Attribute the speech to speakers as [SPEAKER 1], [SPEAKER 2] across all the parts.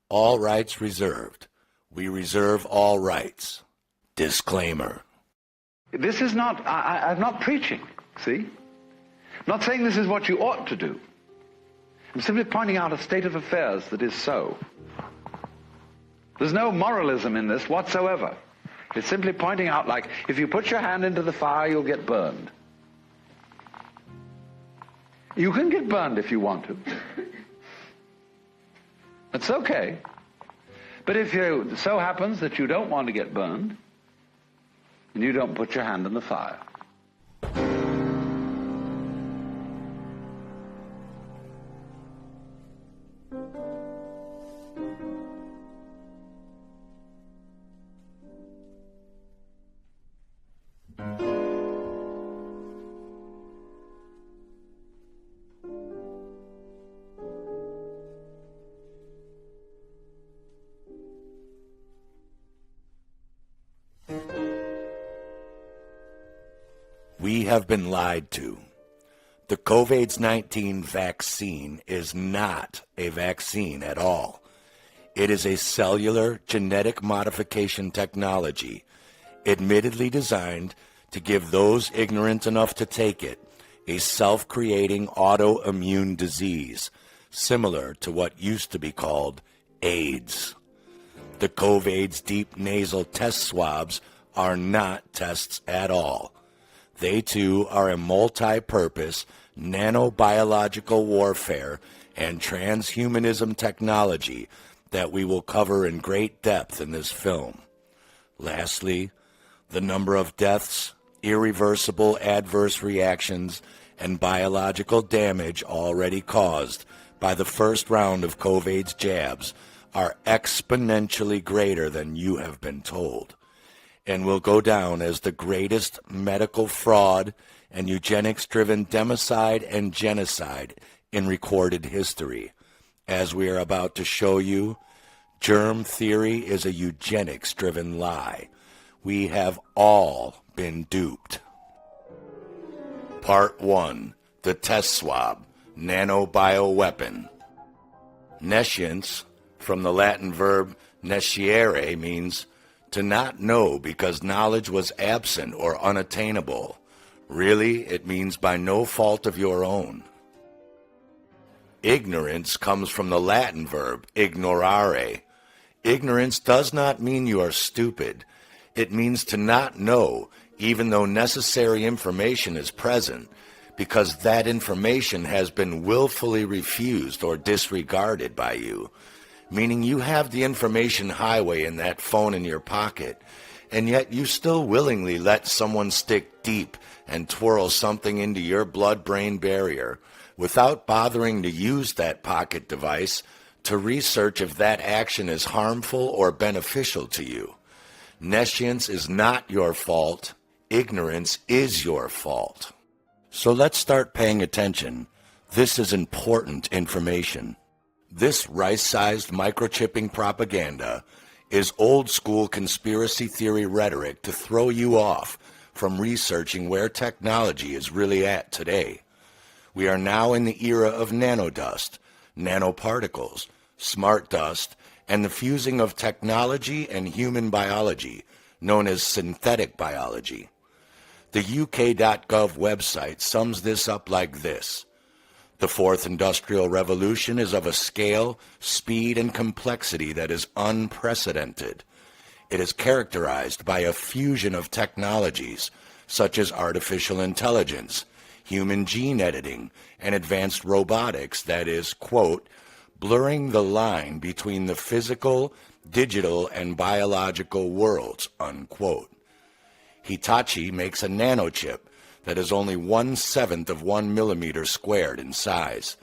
[SPEAKER 1] All rights reserved. We reserve all rights. Disclaimer.
[SPEAKER 2] This is not, I'm not preaching, see? I'm not saying this is what you ought to do. I'm simply pointing out a state of affairs that is so. There's no moralism in this whatsoever. It's simply pointing out, like, if you put your hand into the fire, you'll get burned. You can get burned if you want to. It's okay. But if it so happens that you don't want to get burned, then you don't put your hand in the fire.
[SPEAKER 1] We have been lied to. The COVID-19 vaccine is not a vaccine at all. It is a cellular genetic modification technology, admittedly designed to give those ignorant enough to take it a self-creating autoimmune disease, similar to what used to be called AIDS. The COVID's deep nasal test swabs are not tests at all. They, too, are a multi-purpose, nanobiological warfare and transhumanism technology that we will cover in great depth in this film. Lastly, the number of deaths, irreversible adverse reactions, and biological damage already caused by the first round of COVID's jabs are exponentially greater than you have been told, and will go down as the greatest medical fraud and eugenics-driven democide and genocide in recorded history. As we are about to show you, germ theory is a eugenics-driven lie. We have all been duped. Part 1. The Test Swab, Nanobioweapon. Nescience, from the Latin verb nesciere, means to not know because knowledge was absent or unattainable. Really, it means by no fault of your own. Ignorance comes from the Latin verb ignorare. Ignorance does not mean you are stupid. It means to not know, even though necessary information is present, because that information has been willfully refused or disregarded by you. Meaning you have the information highway in that phone in your pocket, and yet you still willingly let someone stick deep and twirl something into your blood-brain barrier without bothering to use that pocket device to research if that action is harmful or beneficial to you. Nescience is not your fault. Ignorance is your fault. So let's start paying attention. This is important information. This rice-sized microchipping propaganda is old-school conspiracy theory rhetoric to throw you off from researching where technology is really at today. We are now in the era of nanodust, nanoparticles, smart dust, and the fusing of technology and human biology, known as synthetic biology. The UK.gov website sums this up like this. The fourth industrial revolution is of a scale, speed, and complexity that is unprecedented. It is characterized by a fusion of technologies such as artificial intelligence, human gene editing, and advanced robotics that is, quote, blurring the line between the physical, digital, and biological worlds, unquote. Hitachi makes a nanochip that is only 1/7 of 1 millimeter squared in size.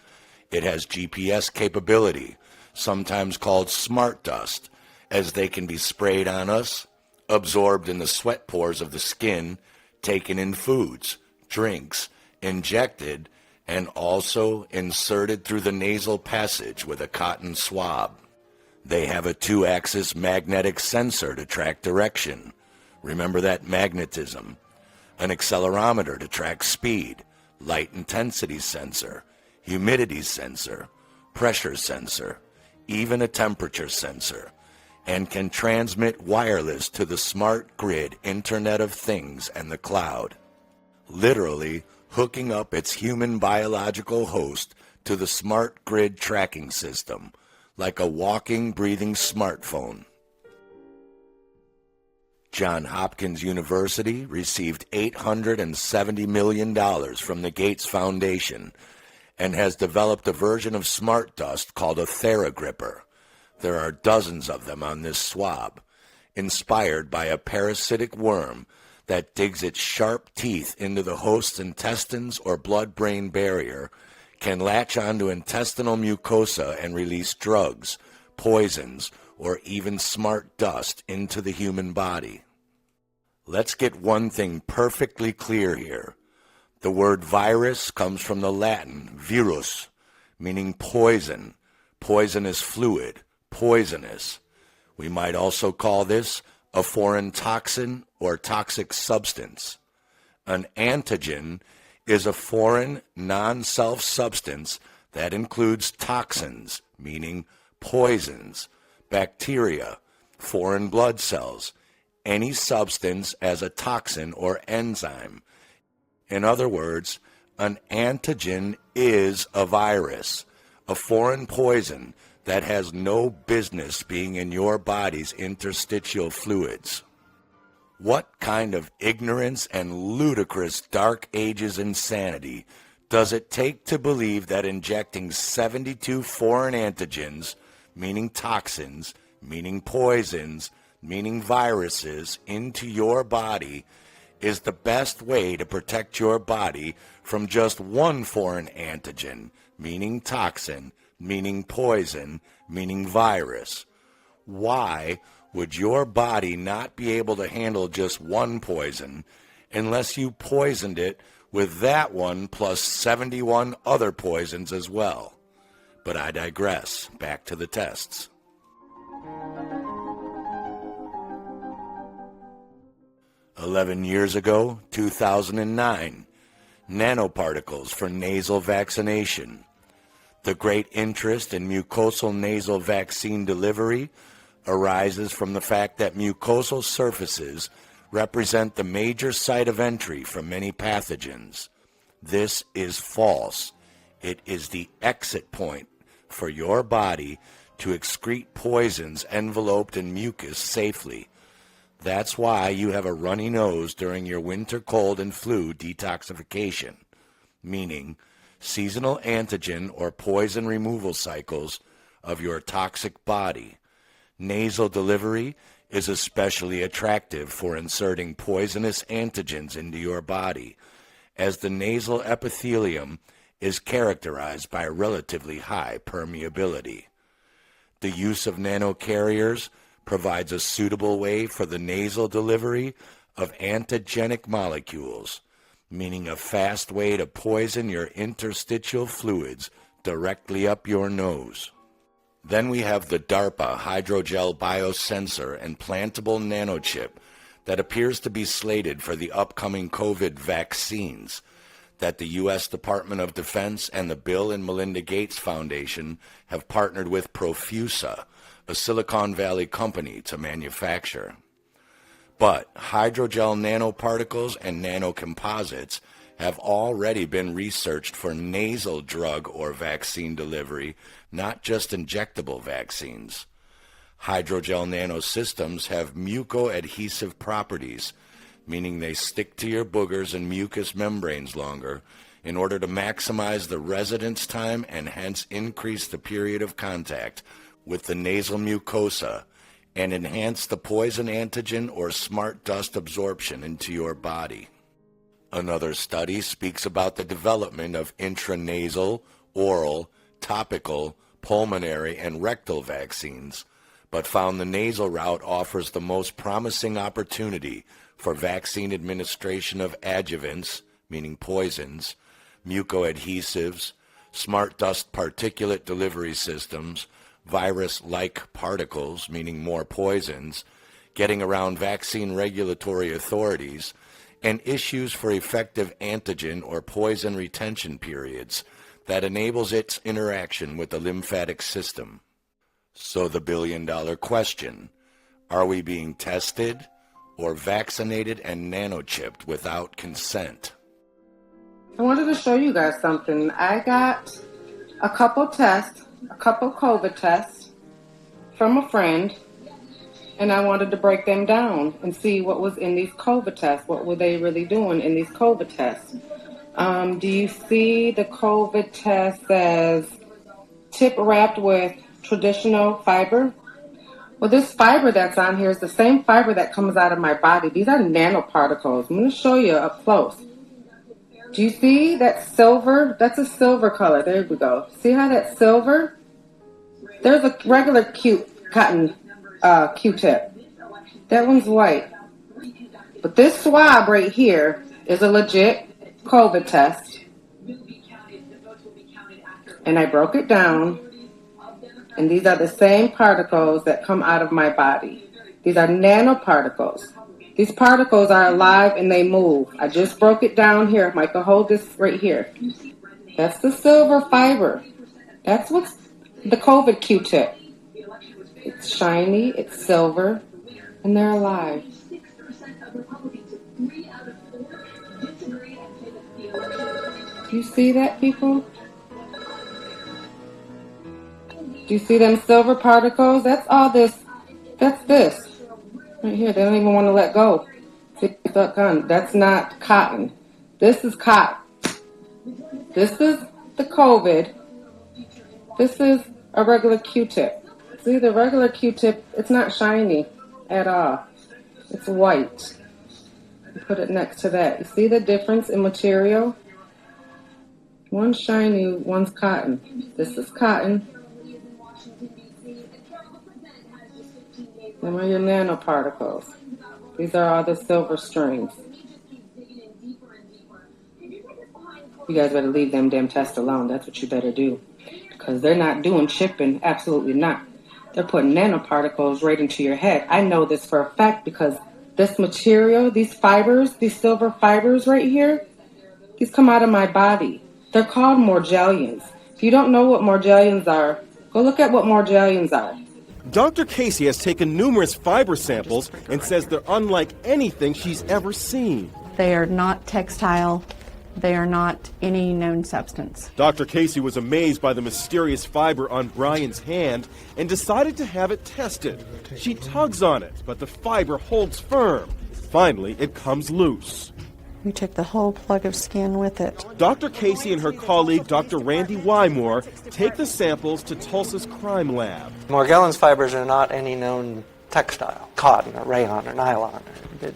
[SPEAKER 1] It has GPS capability, sometimes called smart dust, as they can be sprayed on us, absorbed in the sweat pores of the skin, taken in foods, drinks, injected, and also inserted through the nasal passage with a cotton swab. They have a 2-axis magnetic sensor to track direction. Remember that magnetism. An accelerometer to track speed, light intensity sensor, humidity sensor, pressure sensor, even a temperature sensor, and can transmit wireless to the smart grid Internet of Things and the cloud, literally hooking up its human biological host to the smart grid tracking system, like a walking, breathing smartphone. Johns Hopkins University received $870 million from the Gates Foundation and has developed a version of smart dust called a TheraGripper. There are dozens of them on this swab, inspired by a parasitic worm that digs its sharp teeth into the host's intestines or blood-brain barrier, can latch onto intestinal mucosa and release drugs, poisons, or even smart dust into the human body. Let's get one thing perfectly clear here. The word virus comes from the Latin virus, meaning poison, poisonous fluid, poisonous. We might also call this a foreign toxin or toxic substance. An antigen is a foreign, non-self substance that includes toxins, meaning poisons, bacteria, foreign blood cells, any substance as a toxin or enzyme. In other words, an antigen is a virus, a foreign poison that has no business being in your body's interstitial fluids. What kind of ignorance and ludicrous Dark Ages insanity does it take to believe that injecting 72 foreign antigens, meaning toxins, meaning poisons, meaning viruses, into your body is the best way to protect your body from just one foreign antigen, meaning toxin, meaning poison, meaning virus? Why would your body not be able to handle just one poison unless you poisoned it with that one plus 71 other poisons as well? But I digress. Back to the tests. "11 years ago, 2009, nanoparticles for nasal vaccination. The great interest in mucosal nasal vaccine delivery arises from the fact that mucosal surfaces represent the major site of entry for many pathogens. This is false. It is the exit point for your body to excrete poisons enveloped in mucus safely. That's why you have a runny nose during your winter cold and flu detoxification, meaning seasonal antigen or poison removal cycles of your toxic body. Nasal delivery is especially attractive for inserting poisonous antigens into your body, as the nasal epithelium is characterized by relatively high permeability. The use of nanocarriers provides a suitable way for the nasal delivery of antigenic molecules, meaning a fast way to poison your interstitial fluids directly up your nose. Then we have the DARPA hydrogel biosensor and plantable nanochip that appears to be slated for the upcoming COVID vaccines that the U.S. Department of Defense and the Bill and Melinda Gates Foundation have partnered with Profusa, a Silicon Valley company, to manufacture. But hydrogel nanoparticles and nanocomposites have already been researched for nasal drug or vaccine delivery, not just injectable vaccines. Hydrogel nanosystems have mucoadhesive properties, meaning they stick to your boogers and mucous membranes longer in order to maximize the residence time and hence increase the period of contact with the nasal mucosa and enhance the poison antigen or smart dust absorption into your body. Another study speaks about the development of intranasal, oral, topical, pulmonary, and rectal vaccines, but found the nasal route offers the most promising opportunity for vaccine administration of adjuvants, meaning poisons, mucoadhesives, smart dust particulate delivery systems, virus-like particles, meaning more poisons, getting around vaccine regulatory authorities, and issues for effective antigen or poison retention periods that enables its interaction with the lymphatic system. So the billion-dollar question, are we being tested or vaccinated and nanochipped without consent?
[SPEAKER 3] I wanted to show you guys something. I got a couple COVID tests from a friend, and I wanted to break them down and see what was in these COVID tests. What were they really doing in these COVID tests? Do you see the COVID test as tip wrapped with traditional fiber? Well, this fiber that's on here is the same fiber that comes out of my body. These are nanoparticles. I'm going to show you up close. Do you see that silver? That's a silver color. There we go. See how that's silver? There's a regular cotton Q-tip. That one's white. But this swab right here is a legit COVID test. And I broke it down. And these are the same particles that come out of my body. These are nanoparticles. These particles are alive and they move. I just broke it down here. Michael, hold this right here. That's the silver fiber. That's what's the COVID Q-tip. It's shiny, it's silver, and they're alive. Do you see that, people? Do you see them silver particles? That's all this. That's this. Right here. They don't even want to let go. See, that's not cotton. This is cotton. This is the COVID. This is a regular Q-tip. See, the regular Q-tip, it's not shiny at all. It's white. Put it next to that. You see the difference in material? One's shiny, one's cotton. This is cotton. Them are your nanoparticles. These are all the silver strings. You guys better leave them damn tests alone. That's what you better do. Because they're not doing chipping. Absolutely not. They're putting nanoparticles right into your head. I know this for a fact because this material, these fibers, these silver fibers right here, these come out of my body. They're called morgellons. If you don't know what morgellons are, go look at what morgellons are.
[SPEAKER 4] Dr. Casey has taken numerous fiber samples and says they're unlike anything she's ever seen.
[SPEAKER 5] They are not textile. They are not any known substance.
[SPEAKER 4] Dr. Casey was amazed by the mysterious fiber on Brian's hand and decided to have it tested. She tugs on it, but the fiber holds firm. Finally, it comes loose.
[SPEAKER 5] We took the whole plug of skin with it.
[SPEAKER 4] Dr. Casey and her colleague, Dr. Randy Wymore, take the samples to Tulsa's crime lab.
[SPEAKER 6] Morgellons fibers are not any known textile, cotton or rayon or nylon,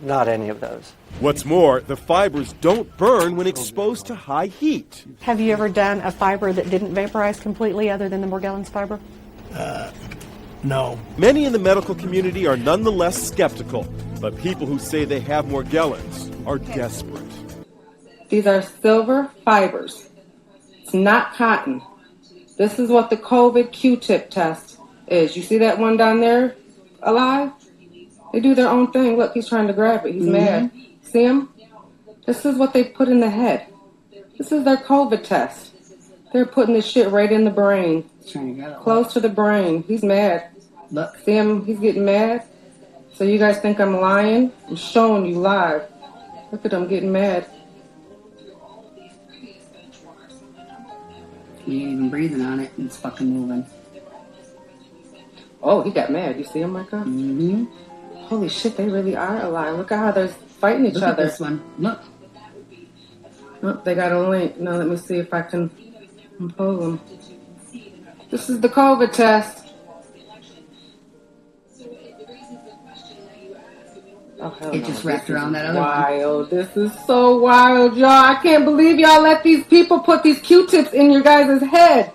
[SPEAKER 6] not any of those.
[SPEAKER 4] What's more, the fibers don't burn when exposed to high heat.
[SPEAKER 5] Have you ever done a fiber that didn't vaporize completely other than the Morgellons fiber?
[SPEAKER 7] No.
[SPEAKER 4] Many in the medical community are nonetheless skeptical, but people who say they have Morgellons are desperate.
[SPEAKER 3] These are silver fibers. It's not cotton. This is what the COVID Q-tip test is. You see that one down there alive? They do their own thing. Look, he's trying to grab it. He's mad. See him? This is what they put in the head. This is their COVID test. They're putting this shit right in the brain. Close to the brain. He's mad. Look. See him? He's getting mad. So you guys think I'm lying? I'm showing you live. Look at him getting mad.
[SPEAKER 7] He ain't even breathing on it, and it's fucking moving.
[SPEAKER 3] Oh, he got mad. You see him, Micah?
[SPEAKER 7] Mm-hmm.
[SPEAKER 3] Holy shit, they really are alive. Look at how they're fighting each
[SPEAKER 7] Look
[SPEAKER 3] other.
[SPEAKER 7] at this one. Look.
[SPEAKER 3] Oh, they got a link. Now let me see if I can impose them. This is the COVID test. Oh, hell
[SPEAKER 7] It
[SPEAKER 3] no.
[SPEAKER 7] just wrapped
[SPEAKER 3] This
[SPEAKER 7] around
[SPEAKER 3] is
[SPEAKER 7] that other one.
[SPEAKER 3] wild. This is so wild, y'all. I can't believe y'all let these people put these Q-tips in your guys' head.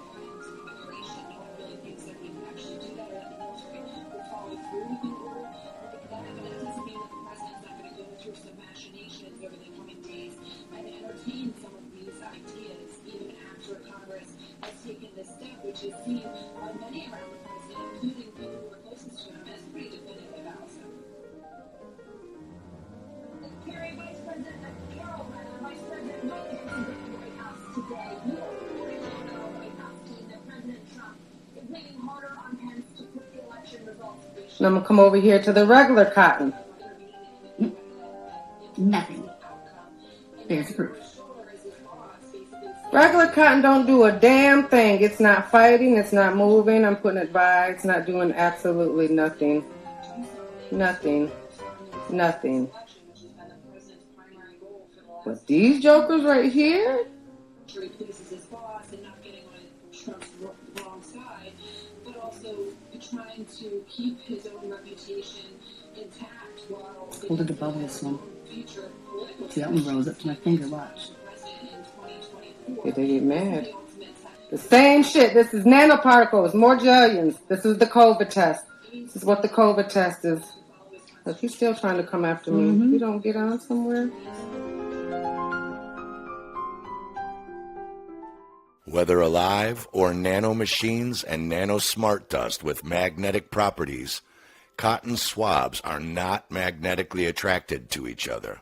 [SPEAKER 3] And I'm gonna come over here to the regular cotton.
[SPEAKER 7] Nothing. There's the proof.
[SPEAKER 3] Regular cotton don't do a damn thing. It's not fighting, it's not moving. I'm putting it by, it's not doing absolutely nothing. Nothing. Nothing. But these jokers right here,
[SPEAKER 8] Pleases his boss and not getting on Trump's wrong side, but also trying to keep his own reputation intact while
[SPEAKER 7] Hold it above this one.
[SPEAKER 8] future political
[SPEAKER 7] See, that one rose up to my finger, watch.
[SPEAKER 8] president in 2024.
[SPEAKER 3] yeah, they get mad. The same shit. This is nanoparticles, more jillions. This is the COVID test. This is what the COVID test is. But he's still trying to come after me. You don't get on somewhere?
[SPEAKER 1] Whether alive or nanomachines and nanosmart dust with magnetic properties, cotton swabs are not magnetically attracted to each other.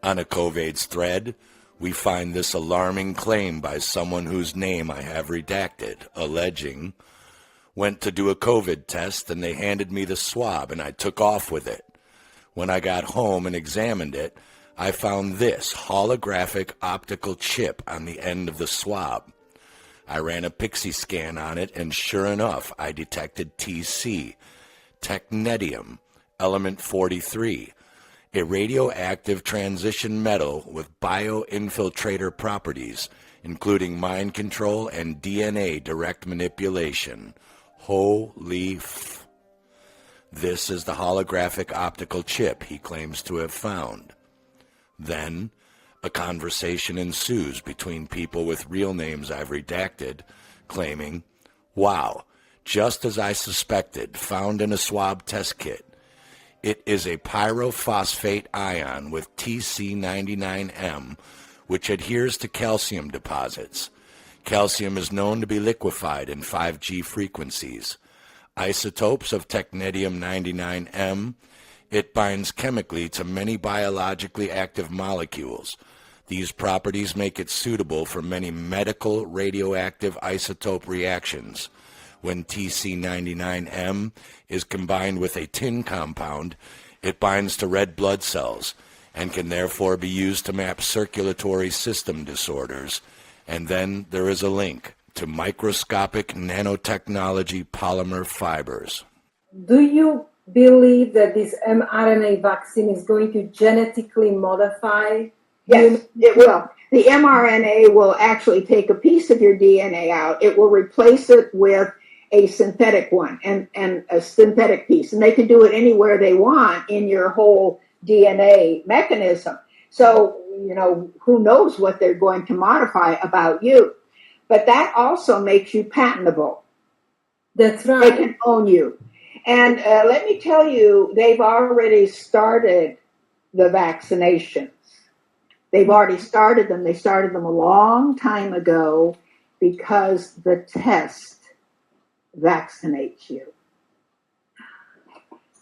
[SPEAKER 1] On a COVID's thread, we find this alarming claim by someone whose name I have redacted, alleging, went to do a COVID test and they handed me the swab and I took off with it. When I got home and examined it, I found this holographic optical chip on the end of the swab. I ran a Pixie scan on it, and sure enough, I detected TC, technetium, element 43, a radioactive transition metal with bioinfiltrator properties, including mind control and DNA direct manipulation. Holy f. This is the holographic optical chip he claims to have found. Then, a conversation ensues between people with real names I've redacted, claiming, wow, just as I suspected, found in a swab test kit. It is a pyrophosphate ion with TC99M, which adheres to calcium deposits. Calcium is known to be liquefied in 5G frequencies. Isotopes of technetium-99M, it binds chemically to many biologically active molecules. These properties make it suitable for many medical radioactive isotope reactions. When TC99M is combined with a tin compound, it binds to red blood cells and can therefore be used to map circulatory system disorders. And then there is a link to microscopic nanotechnology polymer fibers.
[SPEAKER 9] Do you believe that this mRNA vaccine is going to genetically modify?
[SPEAKER 10] Yes, it will. The mRNA will actually take a piece of your DNA out. It will replace it with a synthetic one and a synthetic piece. And they can do it anywhere they want in your whole DNA mechanism. So, who knows what they're going to modify about you. But that also makes you patentable.
[SPEAKER 9] That's right.
[SPEAKER 10] They can own you. And let me tell you, they've already started the vaccinations. They've already started them. They started them a long time ago because the test vaccinates you.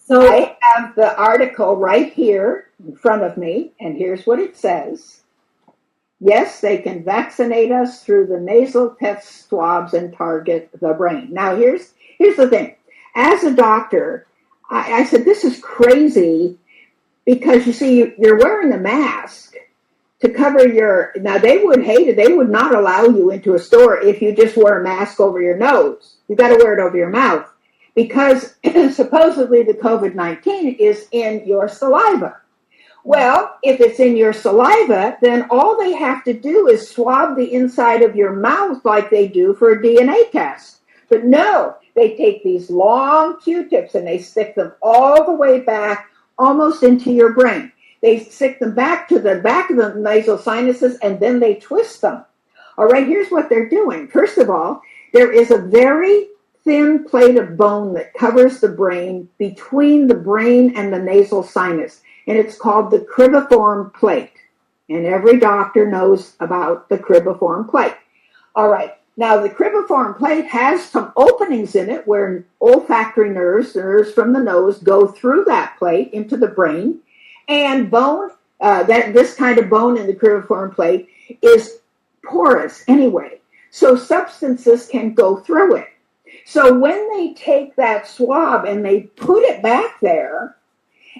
[SPEAKER 10] So I have the article right here in front of me, and here's what it says. Yes, they can vaccinate us through the nasal test swabs and target the brain. Now, here's the thing. As a doctor, I said, this is crazy because, you see, you're wearing a mask to cover now they would hate it. They would not allow you into a store if you just wear a mask over your nose. You've got to wear it over your mouth because supposedly the COVID-19 is in your saliva. Well, if it's in your saliva, then all they have to do is swab the inside of your mouth like they do for a DNA test. But no, they take these long Q-tips and they stick them all the way back, almost into your brain. They stick them back to the back of the nasal sinuses and then they twist them. All right, here's what they're doing. First of all, there is a very thin plate of bone that covers the brain between the brain and the nasal sinus, and it's called the cribriform plate. And every doctor knows about the cribriform plate. All right. Now, the cribriform plate has some openings in it where olfactory nerves from the nose, go through that plate into the brain. And bone, this kind of bone in the cribriform plate is porous anyway. So substances can go through it. So when they take that swab and they put it back there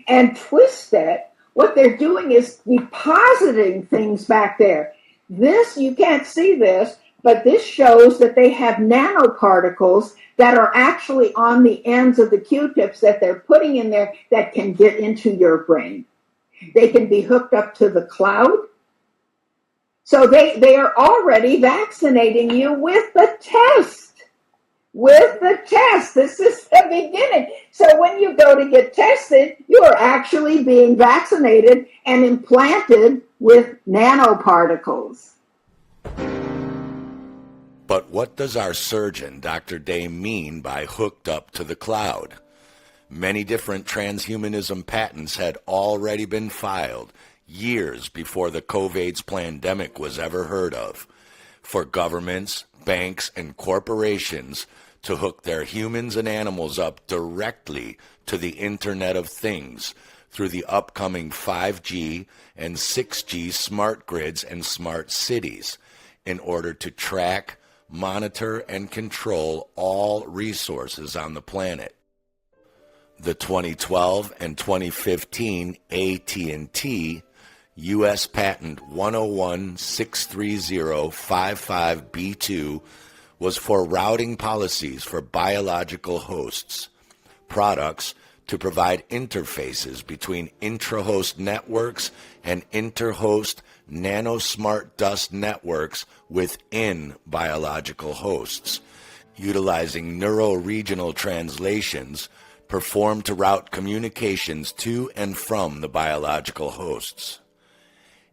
[SPEAKER 10] and twist it, what they're doing is depositing things back there. This, you can't see this, but this shows that they have nanoparticles that are actually on the ends of the Q-tips that they're putting in there that can get into your brain. They can be hooked up to the cloud. So they are already vaccinating you with the test. With the test. This is the beginning. So when you go to get tested, you are actually being vaccinated and implanted with nanoparticles.
[SPEAKER 1] But what does our surgeon, Dr. Day, mean by hooked up to the cloud? Many different transhumanism patents had already been filed years before the COVID pandemic was ever heard of, for governments, banks, and corporations to hook their humans and animals up directly to the Internet of Things through the upcoming 5G and 6G smart grids and smart cities in order to track, monitor, and control all resources on the planet. The 2012 and 2015 AT&T U.S. Patent 101-630-55B2 was for routing policies for biological hosts, products to provide interfaces between intra-host networks and inter-host nanosmart dust networks within biological hosts, utilizing neuro-regional translations performed to route communications to and from the biological hosts.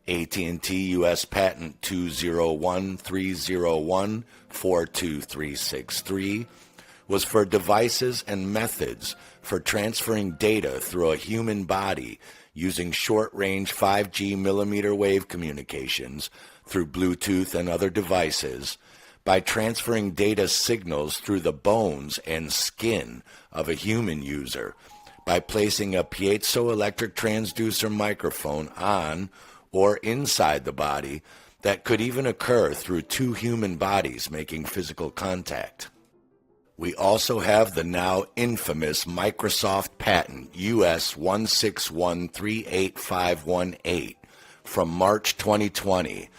[SPEAKER 1] AT&T U.S. Patent 201-301-42363 was for devices and methods for transferring data through a human body using short-range 5G millimeter wave communications through Bluetooth and other devices by transferring data signals through the bones and skin of a human user by placing a piezoelectric transducer microphone on or inside the body that could even occur through two human bodies making physical contact. We also have the now infamous Microsoft patent US 1613818 from March 2020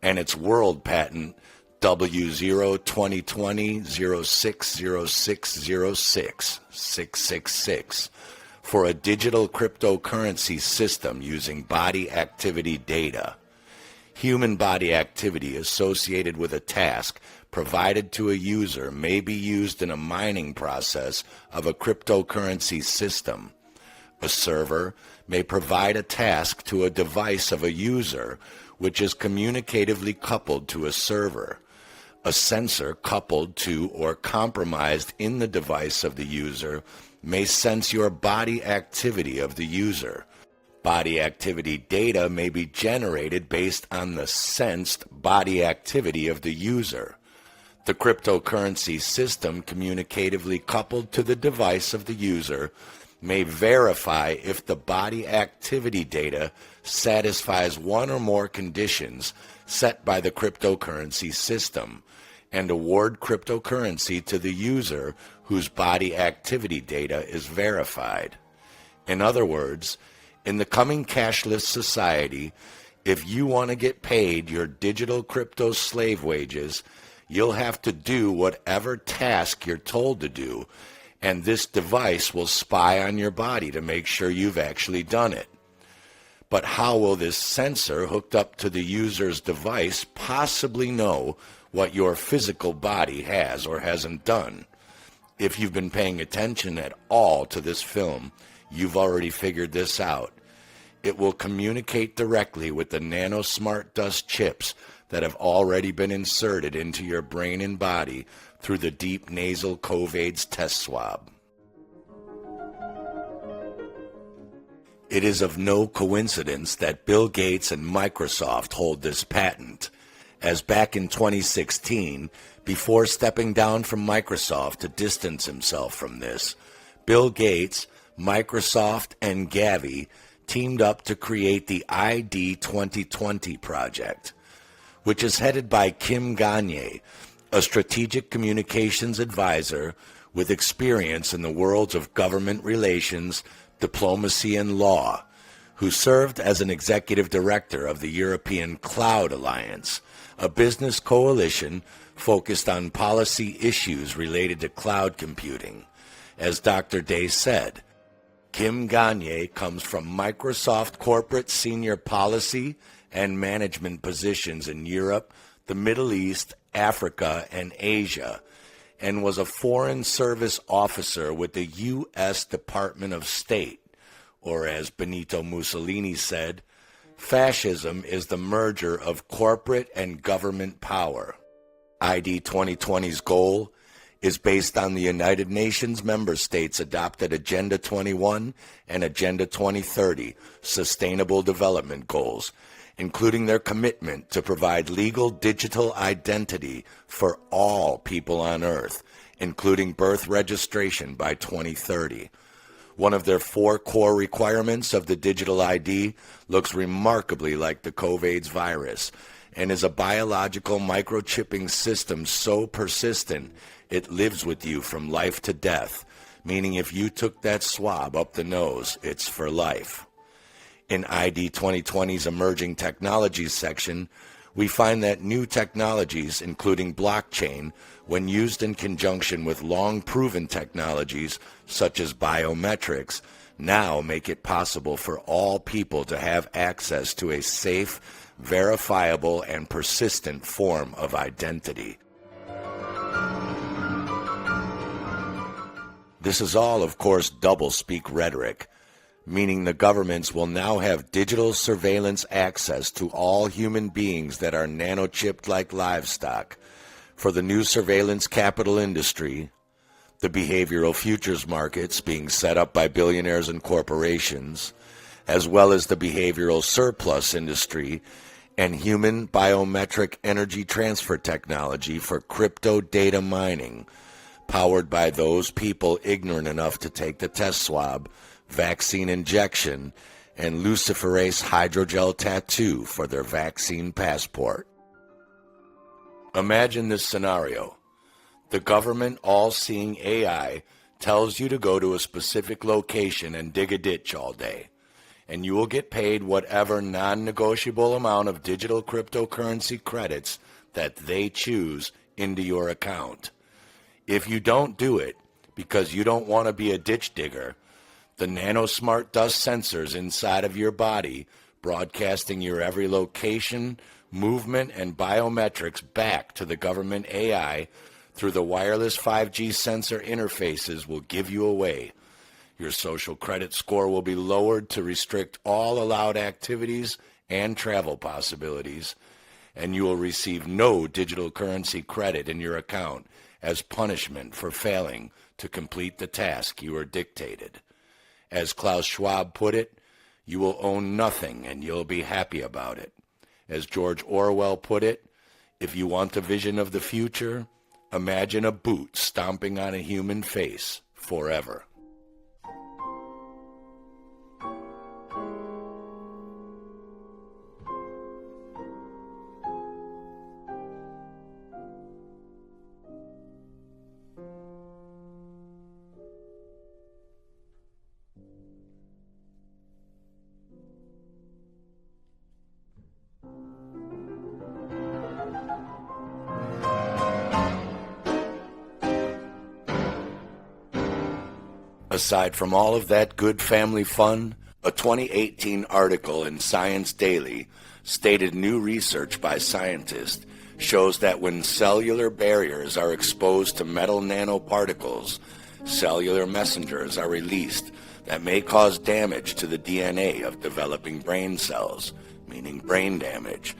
[SPEAKER 1] and its world patent W02020-060606-666 for a digital cryptocurrency system using body activity data. Human body activity associated with a task provided to a user may be used in a mining process of a cryptocurrency system. A server may provide a task to a device of a user which is communicatively coupled to a server. A sensor coupled to or compromised in the device of the user may sense your body activity of the user. Body activity data may be generated based on the sensed body activity of the user. The cryptocurrency system communicatively coupled to the device of the user may verify if the body activity data satisfies one or more conditions set by the cryptocurrency system and award cryptocurrency to the user whose body activity data is verified. In other words, in the coming cashless society, if you want to get paid your digital crypto slave wages, you'll have to do whatever task you're told to do, and this device will spy on your body to make sure you've actually done it. But how will this sensor hooked up to the user's device possibly know what your physical body has or hasn't done? If you've been paying attention at all to this film, you've already figured this out. It will communicate directly with the nanosmart dust chips that have already been inserted into your brain and body through the deep nasal COVID's test swab. It is of no coincidence that Bill Gates and Microsoft hold this patent, as back in 2016, before stepping down from Microsoft to distance himself from this, Bill Gates, Microsoft, and Gavi teamed up to create the ID 2020 project, which is headed by Kim Gagne, a strategic communications advisor with experience in the worlds of government relations, diplomacy, and law, who served as an executive director of the European Cloud Alliance, a business coalition focused on policy issues related to cloud computing. As Dr. Day said, Kim Gagne comes from Microsoft corporate senior policy and management positions in Europe, the Middle East, Africa, and Asia, and was a Foreign Service officer with the U.S. Department of State, or as Benito Mussolini said, fascism is the merger of corporate and government power. ID 2020's goal is based on the United Nations member states' adopted Agenda 21 and Agenda 2030 Sustainable Development Goals, including their commitment to provide legal digital identity for all people on Earth, including birth registration by 2030. One of their 4 core requirements of the digital ID looks remarkably like the COVID virus and is a biological microchipping system so persistent it lives with you from life to death, meaning if you took that swab up the nose, it's for life. In ID 2020's Emerging Technologies section, we find that new technologies, including blockchain, when used in conjunction with long-proven technologies such as biometrics, now make it possible for all people to have access to a safe, verifiable, and persistent form of identity. This is all, of course, doublespeak rhetoric, meaning the governments will now have digital surveillance access to all human beings that are nanochipped like livestock for the new surveillance capital industry, the behavioral futures markets being set up by billionaires and corporations, as well as the behavioral surplus industry and human biometric energy transfer technology for crypto data mining, powered by those people ignorant enough to take the test swab, vaccine injection, and luciferase hydrogel tattoo for their vaccine passport. Imagine this scenario. The government all-seeing AI tells you to go to a specific location and dig a ditch all day, and you will get paid whatever non-negotiable amount of digital cryptocurrency credits that they choose into your account. If you don't do it because you don't want to be a ditch digger, the nanosmart dust sensors inside of your body, broadcasting your every location, movement, and biometrics back to the government AI through the wireless 5G sensor interfaces, will give you away. Your social credit score will be lowered to restrict all allowed activities and travel possibilities, and you will receive no digital currency credit in your account as punishment for failing to complete the task you are dictated. As Klaus Schwab put it, you will own nothing and you'll be happy about it. As George Orwell put it, if you want the vision of the future, imagine a boot stomping on a human face forever. Aside from all of that good family fun, a 2018 article in Science Daily stated new research by scientists shows that when cellular barriers are exposed to metal nanoparticles, cellular messengers are released that may cause damage to the DNA of developing brain cells, meaning brain damage,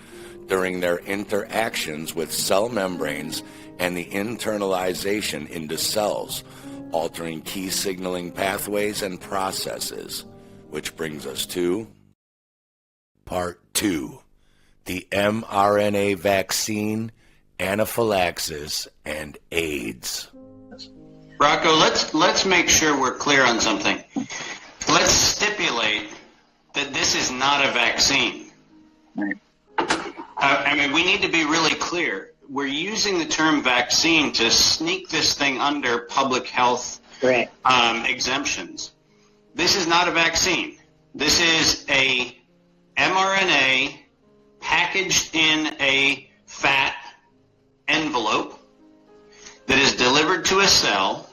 [SPEAKER 1] during their interactions with cell membranes and the internalization into cells, altering key signaling pathways and processes, which brings us to Part 2, the mRNA vaccine, anaphylaxis, and AIDS.
[SPEAKER 11] Rocco, let's make sure we're clear on something. Let's stipulate that this is not a vaccine. Right. I mean, we need to be really clear. we're using the term vaccine to sneak this thing under public health exemptions. This is not a vaccine. This is a mRNA packaged in a fat envelope that is delivered to a cell.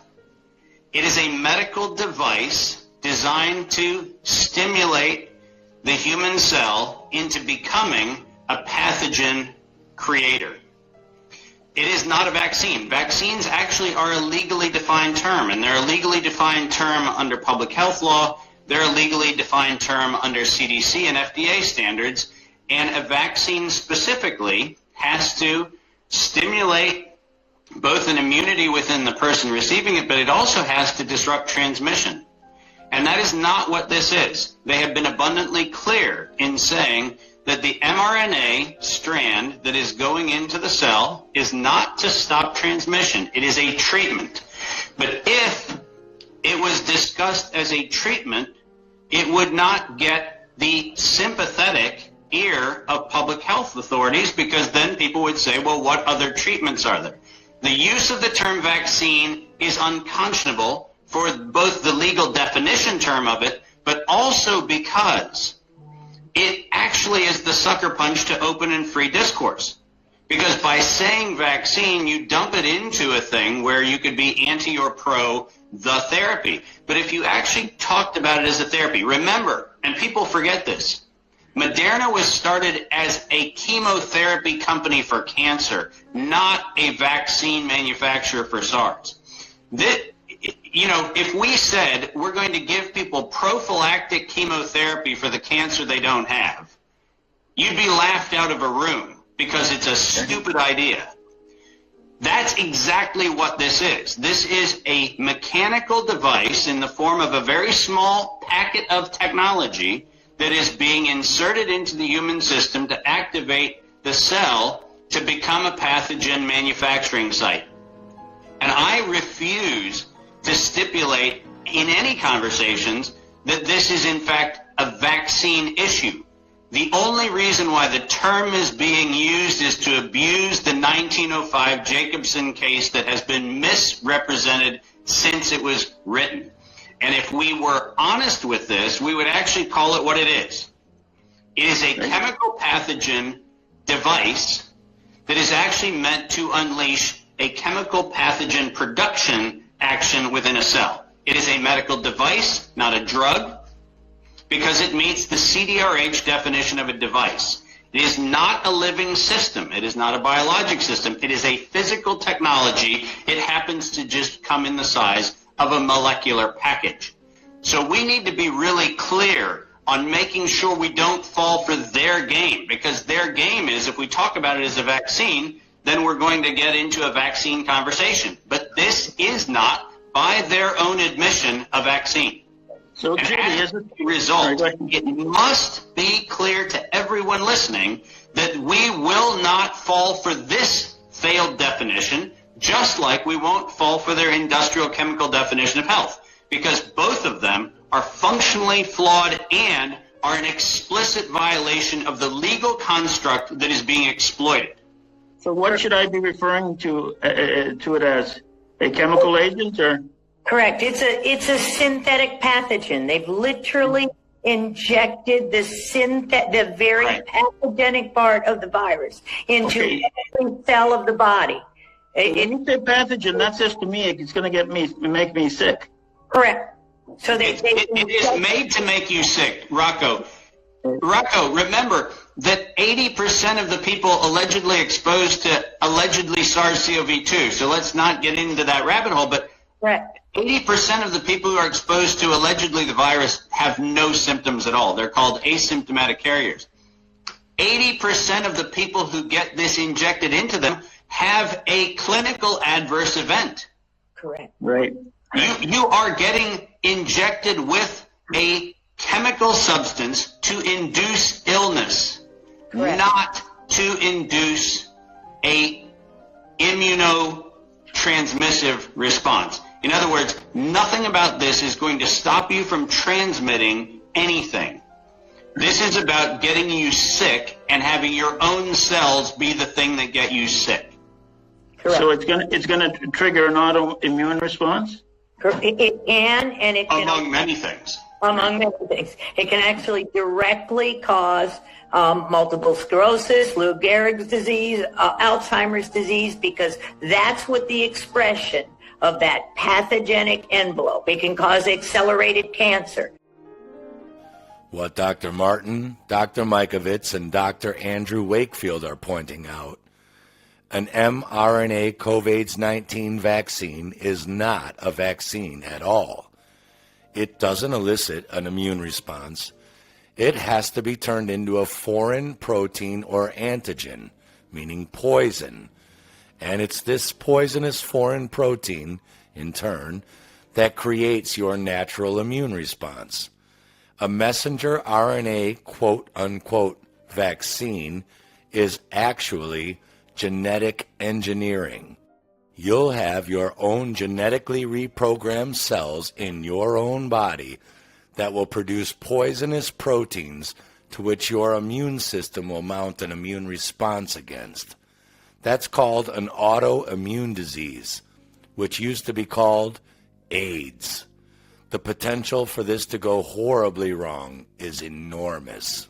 [SPEAKER 11] It is a medical device designed to stimulate the human cell into becoming a pathogen creator. It is not a vaccine. Vaccines actually are a legally defined term, and they're a legally defined term under public health law. They're a legally defined term under CDC and FDA standards, and a vaccine specifically has to stimulate both an immunity within the person receiving it, but it also has to disrupt transmission. And that is not what this is. They have been abundantly clear in saying that the mRNA strand that is going into the cell is not to stop transmission. It is a treatment. But if it was discussed as a treatment, it would not get the sympathetic ear of public health authorities, because then people would say, well, what other treatments are there? The use of the term vaccine is unconscionable for both the legal definition term of it, but also because it actually is the sucker punch to open and free discourse. Because by saying vaccine, you dump it into a thing where you could be anti or pro the therapy. But if you actually talked about it as a therapy, remember, and people forget this, Moderna was started as a chemotherapy company for cancer, not a vaccine manufacturer for SARS. If we said we're going to give people prophylactic chemotherapy for the cancer they don't have, you'd be laughed out of a room because it's a stupid idea. That's exactly what this is. This is a mechanical device in the form of a very small packet of technology that is being inserted into the human system to activate the cell to become a pathogen manufacturing site. And I refuse to stipulate in any conversations that this is in fact a vaccine issue. The only reason why the term is being used is to abuse the 1905 Jacobson case that has been misrepresented since it was written. And if we were honest with this, we would actually call it what it is. It is a chemical pathogen device that is actually meant to unleash a chemical pathogen production action within a cell. It is a medical device, not a drug, because it meets the CDRH definition of a device. It is not a living system. It is not a biologic system. It is a physical technology. It happens to just come in the size of a molecular package. So we need to be really clear on making sure we don't fall for their game, because their game is, if we talk about it as a vaccine, then we're going to get into a vaccine conversation. But this is not, by their own admission, a vaccine.
[SPEAKER 12] So,
[SPEAKER 11] and
[SPEAKER 12] Judy,
[SPEAKER 11] as a result, it must be clear to everyone listening that we will not fall for this failed definition, just like we won't fall for their industrial chemical definition of health, because both of them are functionally flawed and are an explicit violation of the legal construct that is being exploited.
[SPEAKER 12] So what should I be referring to it as? A chemical agent, or?
[SPEAKER 13] Correct. It's a synthetic pathogen. They've literally injected the very pathogenic part of the virus into every cell of the body.
[SPEAKER 12] When you say pathogen, that says to me it's going to make me sick.
[SPEAKER 13] Correct. So
[SPEAKER 11] it is made to make you sick, Rocco. Rocco, remember that 80% of the people allegedly exposed to allegedly SARS-CoV-2, so let's not get into that rabbit hole, but 80% of the people who are exposed to allegedly the virus have no symptoms at all. They're called asymptomatic carriers. 80% of the people who get this injected into them have a clinical adverse event.
[SPEAKER 13] Correct.
[SPEAKER 12] Right.
[SPEAKER 11] You are getting injected with a chemical substance to induce illness, not to induce a immunotransmissive response. In other words, nothing about this is going to stop you from transmitting anything. This is about getting you sick and having your own cells be the thing that get you sick.
[SPEAKER 13] Correct.
[SPEAKER 12] So it's gonna trigger an autoimmune response?
[SPEAKER 13] It can, and it can.
[SPEAKER 11] Among many things.
[SPEAKER 13] Among many things. It can actually directly cause multiple sclerosis, Lou Gehrig's disease, Alzheimer's disease, because that's what the expression of that pathogenic envelope. It can cause accelerated cancer.
[SPEAKER 1] What Dr. Martin, Dr. Mikovits, and Dr. Andrew Wakefield are pointing out, an mRNA COVID-19 vaccine is not a vaccine at all. It doesn't elicit an immune response. It has to be turned into a foreign protein or antigen, meaning poison. And it's this poisonous foreign protein, in turn, that creates your natural immune response. A messenger RNA quote-unquote vaccine is actually genetic engineering. You'll have your own genetically reprogrammed cells in your own body that will produce poisonous proteins to which your immune system will mount an immune response against. That's called an autoimmune disease, which used to be called AIDS. The potential for this to go horribly wrong is enormous.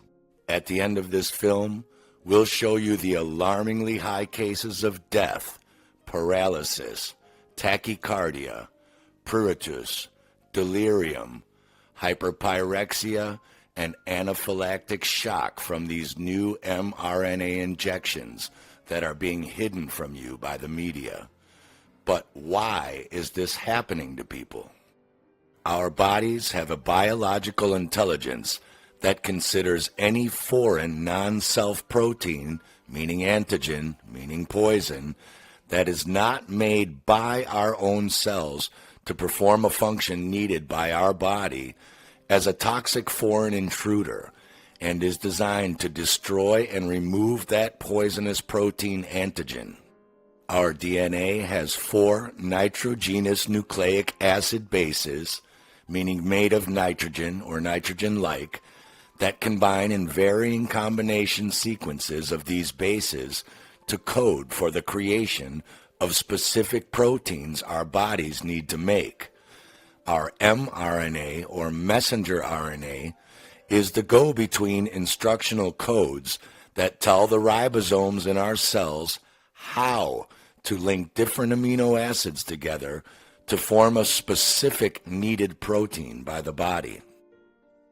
[SPEAKER 1] At the end of this film, we'll show you the alarmingly high cases of death, paralysis, tachycardia, pruritus, delirium, hyperpyrexia, and anaphylactic shock from these new mRNA injections that are being hidden from you by the media. But why is this happening to people? Our bodies have a biological intelligence that considers any foreign non-self protein, meaning antigen, meaning poison, that is not made by our own cells to perform a function needed by our body as a toxic foreign intruder, and is designed to destroy and remove that poisonous protein antigen. Our DNA has 4 nitrogenous nucleic acid bases, meaning made of nitrogen or nitrogen-like, that combine in varying combination sequences of these bases to code for the creation of specific proteins our bodies need to make. Our mRNA, or messenger RNA, is the go-between instructional codes that tell the ribosomes in our cells how to link different amino acids together to form a specific needed protein by the body.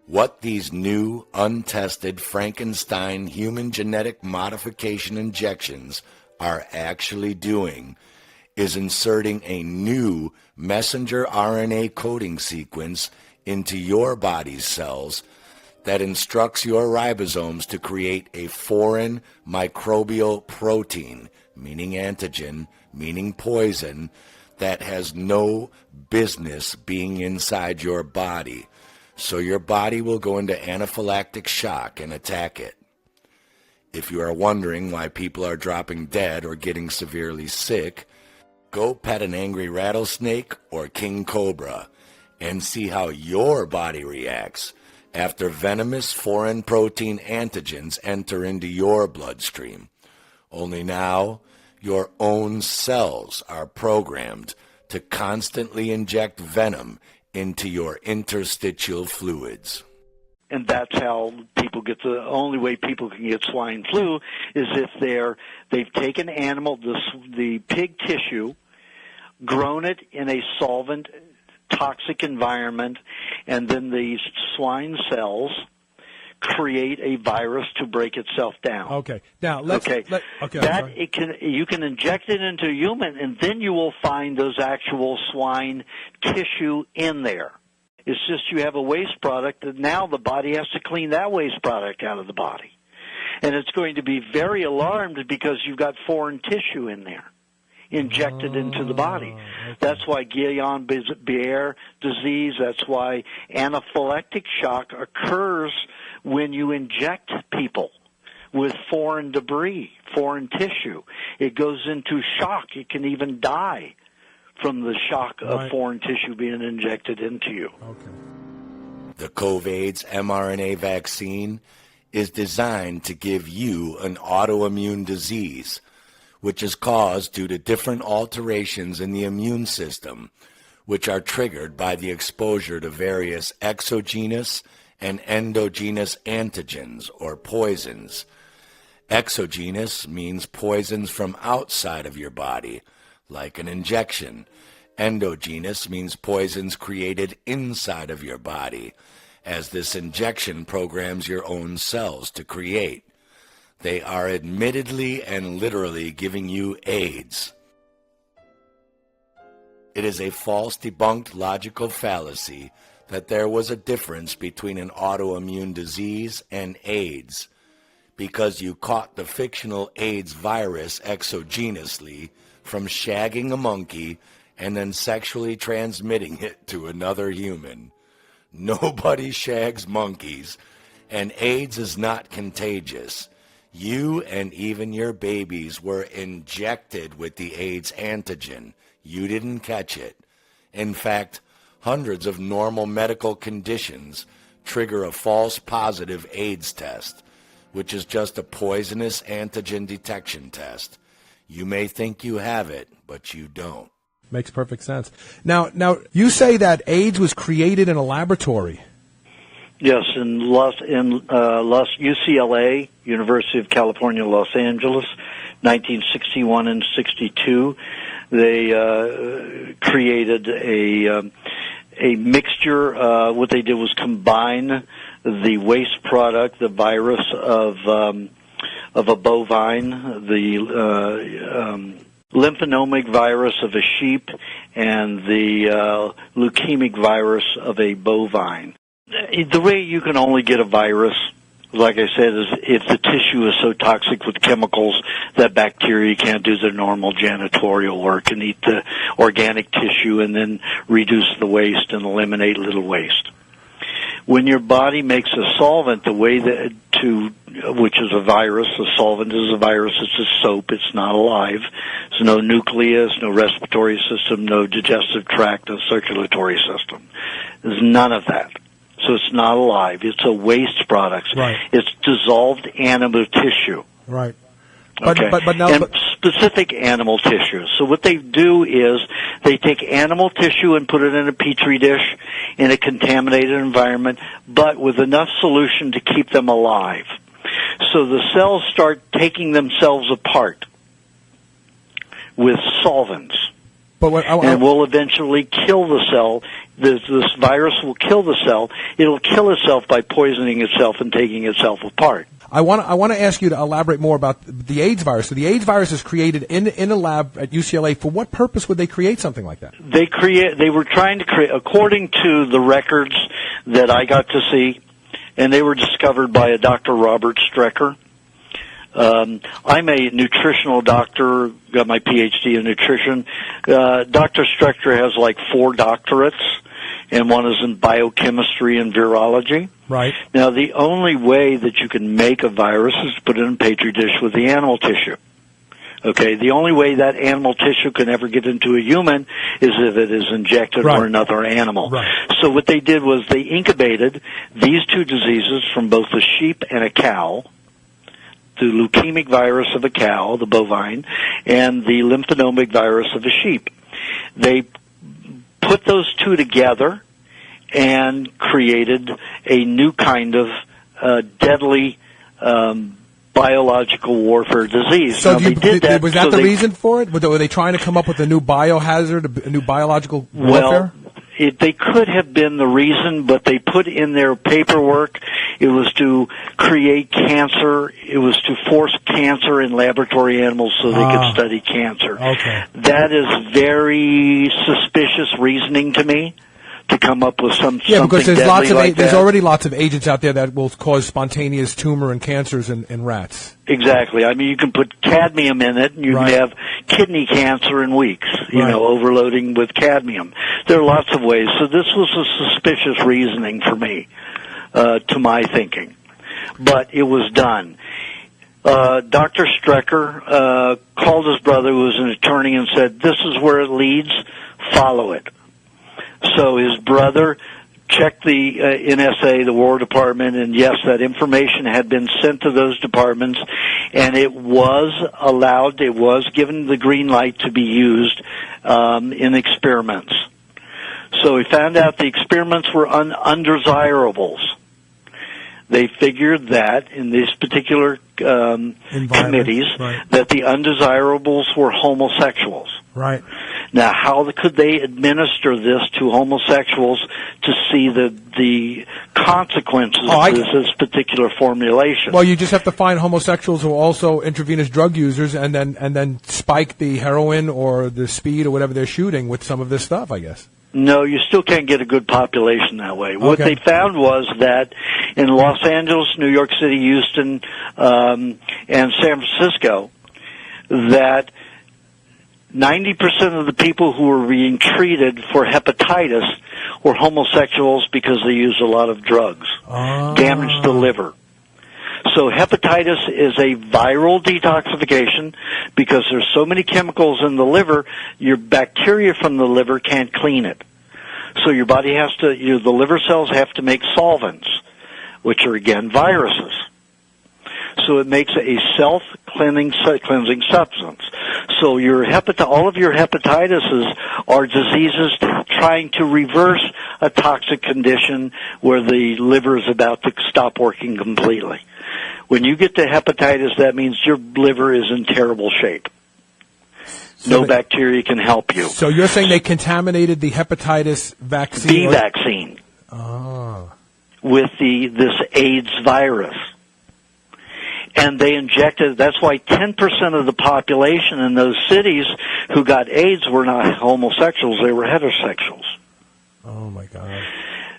[SPEAKER 1] What these new, untested Frankenstein human genetic modification injections are actually doing is inserting a new messenger RNA coding sequence into your body's cells that instructs your ribosomes to create a foreign microbial protein, meaning antigen, meaning poison, that has no business being inside your body. So your body will go into anaphylactic shock and attack it. If you are wondering why people are dropping dead or getting severely sick, go pet an angry rattlesnake or king cobra and see how your body reacts after venomous foreign protein antigens enter into your bloodstream. Only now, your own cells are programmed to constantly inject venom into your interstitial fluids.
[SPEAKER 14] And that's how people get the only way people can get swine flu is if they've taken animal, the pig tissue, grown it in a solvent, toxic environment, and then these swine cells create a virus to break itself down.
[SPEAKER 15] Okay. Now let's.
[SPEAKER 14] You can inject it into a human, and then you will find those actual swine tissue in there. It's just you have a waste product, and now the body has to clean that waste product out of the body, and it's going to be very alarmed because you've got foreign tissue in there injected into the body. Okay. That's why Guillain-Barré disease. That's why anaphylactic shock occurs when you inject people with foreign debris, foreign tissue. It goes into shock. It can even die from the shock of foreign tissue being injected into you.
[SPEAKER 15] Okay.
[SPEAKER 1] The COVID's mRNA vaccine is designed to give you an autoimmune disease, which is caused due to different alterations in the immune system, which are triggered by the exposure to various exogenous and endogenous antigens or poisons. Exogenous means poisons from outside of your body, like an injection. Endogenous means poisons created inside of your body, as this injection programs your own cells to create. They are admittedly and literally giving you AIDS. It is a false, debunked logical fallacy that there was a difference between an autoimmune disease and AIDS, because you caught the fictional AIDS virus exogenously from shagging a monkey and then sexually transmitting it to another human. Nobody shags monkeys, and AIDS is not contagious. You and even your babies were injected with the AIDS antigen. You didn't catch it. In fact, hundreds of normal medical conditions trigger a false positive AIDS test, which is just a poisonous antigen detection test. You may think you have it, but you don't.
[SPEAKER 15] Makes perfect sense. Now, you say that AIDS was created in a laboratory.
[SPEAKER 14] Yes, in UCLA, University of California, Los Angeles, 1961 and 62. They created a mixture. What they did was combine the waste product, the virus of a bovine, the lymphonomic virus of a sheep, and the leukemic virus of a bovine. The way you can only get a virus, like I said, is if the tissue is so toxic with chemicals that bacteria can't do their normal janitorial work and eat the organic tissue and then reduce the waste and eliminate little waste. When your body makes a solvent, the way that which is a virus, a solvent is a virus, it's a soap, it's not alive. There's no nucleus, no respiratory system, no digestive tract, no circulatory system. There's none of that. So it's not alive. It's a waste product.
[SPEAKER 15] Right.
[SPEAKER 14] It's dissolved animal tissue.
[SPEAKER 15] Right.
[SPEAKER 14] Okay. And specific animal tissue. So what they do is they take animal tissue and put it in a petri dish in a contaminated environment, but with enough solution to keep them alive. So the cells start taking themselves apart with solvents. And will eventually kill the cell. This virus will kill the cell. It'll kill itself by poisoning itself and taking itself apart.
[SPEAKER 15] I want to ask you to elaborate more about the AIDS virus. So the AIDS virus is created in a lab at UCLA. For what purpose would they create something like that?
[SPEAKER 14] They were trying to create, according to the records that I got to see, and they were discovered by a Dr. Robert Strecker. I'm a nutritional doctor, got my PhD in nutrition. Dr. Strecker has like 4 doctorates, and one is in biochemistry and virology.
[SPEAKER 15] Right.
[SPEAKER 14] Now, the only way that you can make a virus is to put it in a petri dish with the animal tissue. Okay, the only way that animal tissue can ever get into a human is if it is injected or another animal.
[SPEAKER 15] Right.
[SPEAKER 14] So what they did was they incubated these 2 diseases from both a sheep and a cow, the leukemic virus of a cow, the bovine, and the lymphonomic virus of a sheep. They put those 2 together and created a new kind of deadly biological warfare disease.
[SPEAKER 15] So
[SPEAKER 14] now, they did that.
[SPEAKER 15] Was that the reason for it? Were they trying to come up with a new biohazard, a new biological warfare?
[SPEAKER 14] They could have been the reason, but they put in their paperwork it was to create cancer. It was to force cancer in laboratory animals so they could study cancer.
[SPEAKER 15] Okay.
[SPEAKER 14] That is very suspicious reasoning to me, to come up with something
[SPEAKER 15] because there's
[SPEAKER 14] deadly
[SPEAKER 15] there's already lots of agents out there that will cause spontaneous tumor and cancers in rats.
[SPEAKER 14] Exactly. I mean, you can put cadmium in it, and you can have kidney cancer in weeks, overloading with cadmium. There are lots of ways. So this was a suspicious reasoning for me, to my thinking. But it was done. Dr. Strecker called his brother, who was an attorney, and said, "This is where it leads. Follow it." So his brother checked the NSA, the War Department, and yes, that information had been sent to those departments, and it was allowed, it was given the green light to be used in experiments. So we found out the experiments were undesirables. They figured that in these particular committees that the undesirables were homosexuals.
[SPEAKER 15] Right.
[SPEAKER 14] Now, how could they administer this to homosexuals to see the consequences of this particular formulation?
[SPEAKER 15] Well, you just have to find homosexuals who are also intravenous drug users, and then spike the heroin or the speed or whatever they're shooting with some of this stuff, I guess.
[SPEAKER 14] No, you still can't get a good population that way. What they found was that in Los Angeles, New York City, Houston, and San Francisco, that 90% of the people who were being treated for hepatitis were homosexuals because they used a lot of drugs, damaged the liver. So hepatitis is a viral detoxification because there's so many chemicals in the liver, your bacteria from the liver can't clean it. So your body has to, the liver cells have to make solvents, which are again viruses. So it makes a self-cleansing substance. So all of your hepatitis are diseases trying to reverse a toxic condition where the liver is about to stop working completely. When you get to hepatitis, that means your liver is in terrible shape. No bacteria can help you.
[SPEAKER 15] So you're saying they contaminated the hepatitis vaccine?
[SPEAKER 14] The vaccine. With this AIDS virus. And they injected, that's why 10% of the population in those cities who got AIDS were not homosexuals, they were heterosexuals.
[SPEAKER 15] Oh my God.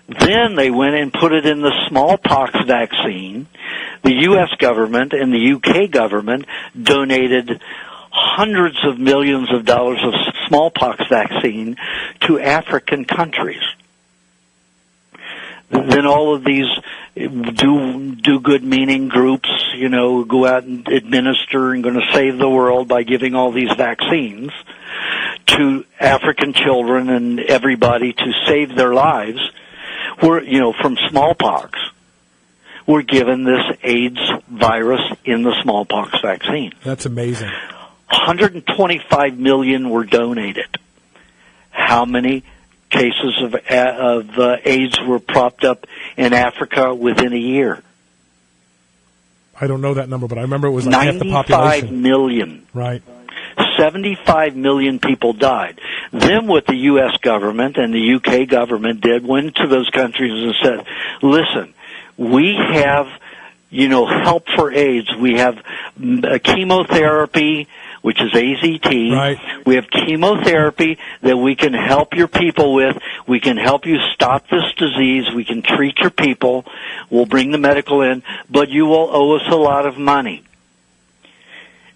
[SPEAKER 14] Then they went and put it in the smallpox vaccine. The U.S. government and the U.K. government donated hundreds of millions of dollars of smallpox vaccine to African countries. Then all of these do good meaning groups, go out and administer and going to save the world by giving all these vaccines to African children and everybody to save their lives, from smallpox. We're given this AIDS virus in the smallpox vaccine.
[SPEAKER 15] That's amazing.
[SPEAKER 14] 125 million were donated. How many cases of AIDS were propped up in Africa within a year?
[SPEAKER 15] I don't know that number, but I remember it was like half the population.
[SPEAKER 14] 95 million.
[SPEAKER 15] Right.
[SPEAKER 14] 75 million people died. Then what the U.S. government and the UK government did, went to those countries and said, listen, we have, help for AIDS. We have chemotherapy, which is AZT.
[SPEAKER 15] Right.
[SPEAKER 14] We have chemotherapy that we can help your people with. We can help you stop this disease. We can treat your people. We'll bring the medical in, but you will owe us a lot of money.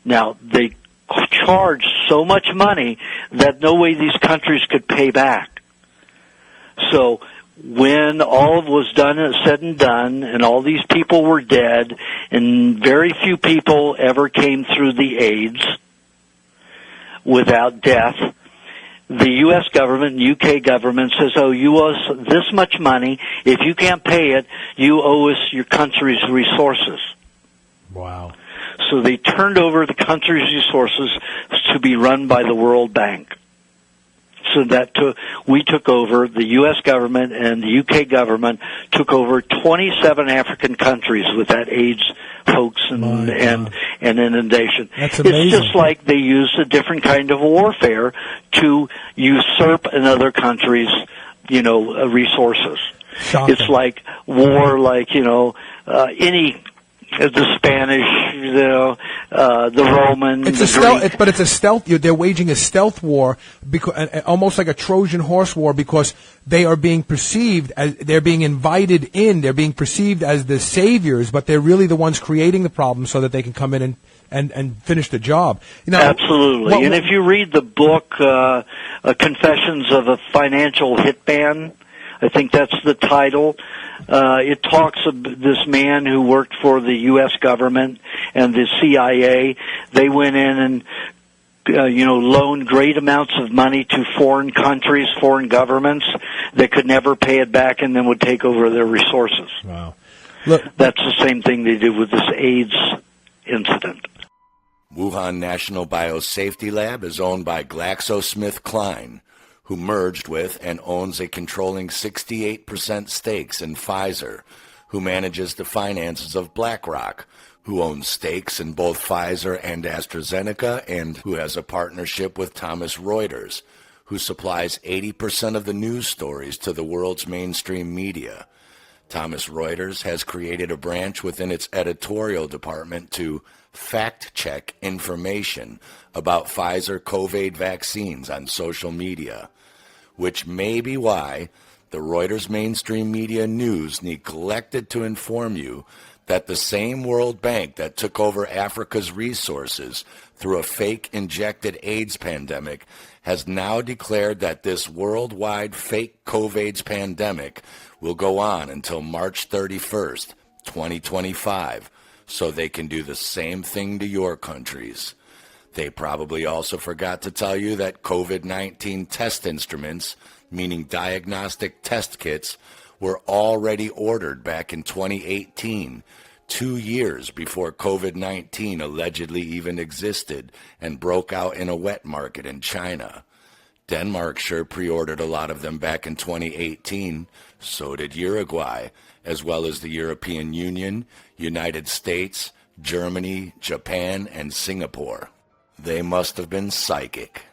[SPEAKER 14] Now, they charged so much money that no way these countries could pay back. So when all was said and done, and all these people were dead, and very few people ever came through the AIDS without death, the U.S. government and UK government says, you owe us this much money. If you can't pay it, you owe us your country's resources.
[SPEAKER 15] Wow.
[SPEAKER 14] So they turned over the country's resources to be run by the World Bank. So we took over, the U.S. government and the UK government took over 27 African countries with that AIDS hoax and inundation.
[SPEAKER 15] That's amazing.
[SPEAKER 14] It's just like they used a different kind of warfare to usurp another country's, resources.
[SPEAKER 15] Shocking.
[SPEAKER 14] It's like war, the Spanish, the Roman.
[SPEAKER 15] It's a stealth. They're waging a stealth war, almost like a Trojan horse war, because they are being perceived as they're being invited in. They're being perceived as the saviors, but they're really the ones creating the problem so that they can come in and finish the job.
[SPEAKER 14] Absolutely. And if you read the book Confessions of a Financial Hitman, I think that's the title. It talks of this man who worked for the U.S. government and the CIA. They went in loan great amounts of money to foreign countries, foreign governments that could never pay it back and then would take over their resources.
[SPEAKER 15] Wow. Look,
[SPEAKER 14] that's the same thing they did with this AIDS incident.
[SPEAKER 1] Wuhan National Biosafety Lab is owned by GlaxoSmithKline, who merged with and owns a controlling 68% stakes in Pfizer, who manages the finances of BlackRock, who owns stakes in both Pfizer and AstraZeneca, and who has a partnership with Thomson Reuters, who supplies 80% of the news stories to the world's mainstream media. Thomson Reuters has created a branch within its editorial department to fact-check information about Pfizer COVID vaccines on social media, which may be why the Reuters mainstream media news neglected to inform you that the same World Bank that took over Africa's resources through a fake injected AIDS pandemic has now declared that this worldwide fake COVID pandemic will go on until March 31st, 2025, so they can do the same thing to your countries. They probably also forgot to tell you that COVID-19 test instruments, meaning diagnostic test kits, were already ordered back in 2018, 2 years before COVID-19 allegedly even existed and broke out in a wet market in China. Denmark sure pre-ordered a lot of them back in 2018. So did Uruguay, as well as the European Union, United States, Germany, Japan, and Singapore. They must have been psychic.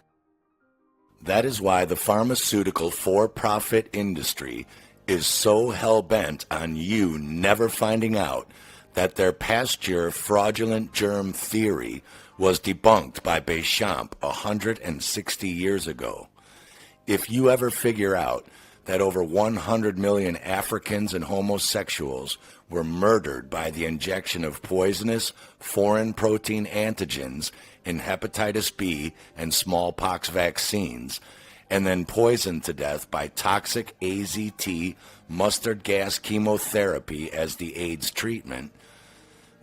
[SPEAKER 1] That is why the pharmaceutical for-profit industry is so hell-bent on you never finding out that their pasture fraudulent germ theory was debunked by Béchamp 160 years ago. If you ever figure out that over 100 million Africans and homosexuals were murdered by the injection of poisonous foreign protein antigens in hepatitis B and smallpox vaccines, and then poisoned to death by toxic AZT mustard gas chemotherapy as the AIDS treatment,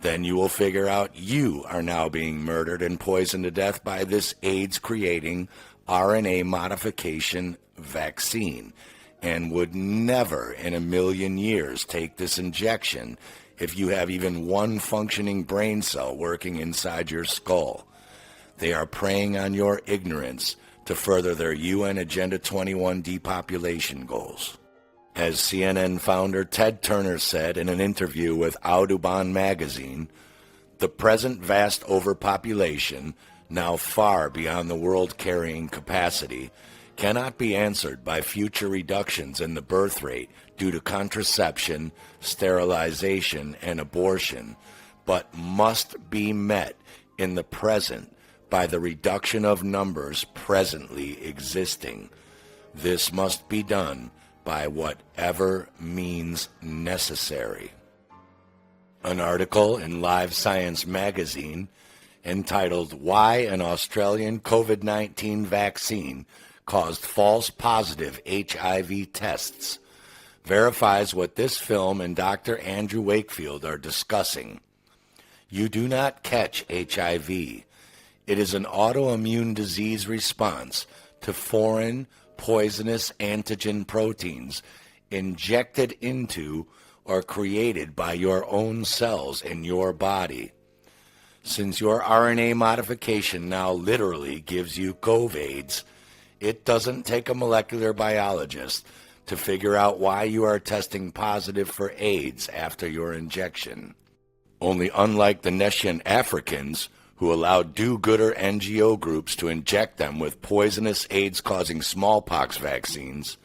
[SPEAKER 1] then you will figure out you are now being murdered and poisoned to death by this AIDS-creating RNA modification vaccine, and would never in a million years take this injection if you have even one functioning brain cell working inside your skull. They are preying on your ignorance to further their UN Agenda 21 depopulation goals. As CNN founder Ted Turner said in an interview with Audubon magazine, the present vast overpopulation, now far beyond the world carrying capacity, cannot be answered by future reductions in the birth rate due to contraception, sterilization, and abortion, but must be met in the present by the reduction of numbers presently existing. This must be done by whatever means necessary. An article in Live Science magazine entitled "Why an Australian COVID-19 Vaccine Caused False Positive HIV Tests" verifies what this film and Dr. Andrew Wakefield are discussing. You do not catch HIV. It is an autoimmune disease response to foreign poisonous antigen proteins injected into or created by your own cells in your body. Since your RNA modification now literally gives you COVIDs, it doesn't take a molecular biologist to figure out why you are testing positive for AIDS after your injection. Only unlike the Neshian Africans, who allowed do-gooder NGO groups to inject them with poisonous AIDS-causing smallpox vaccines,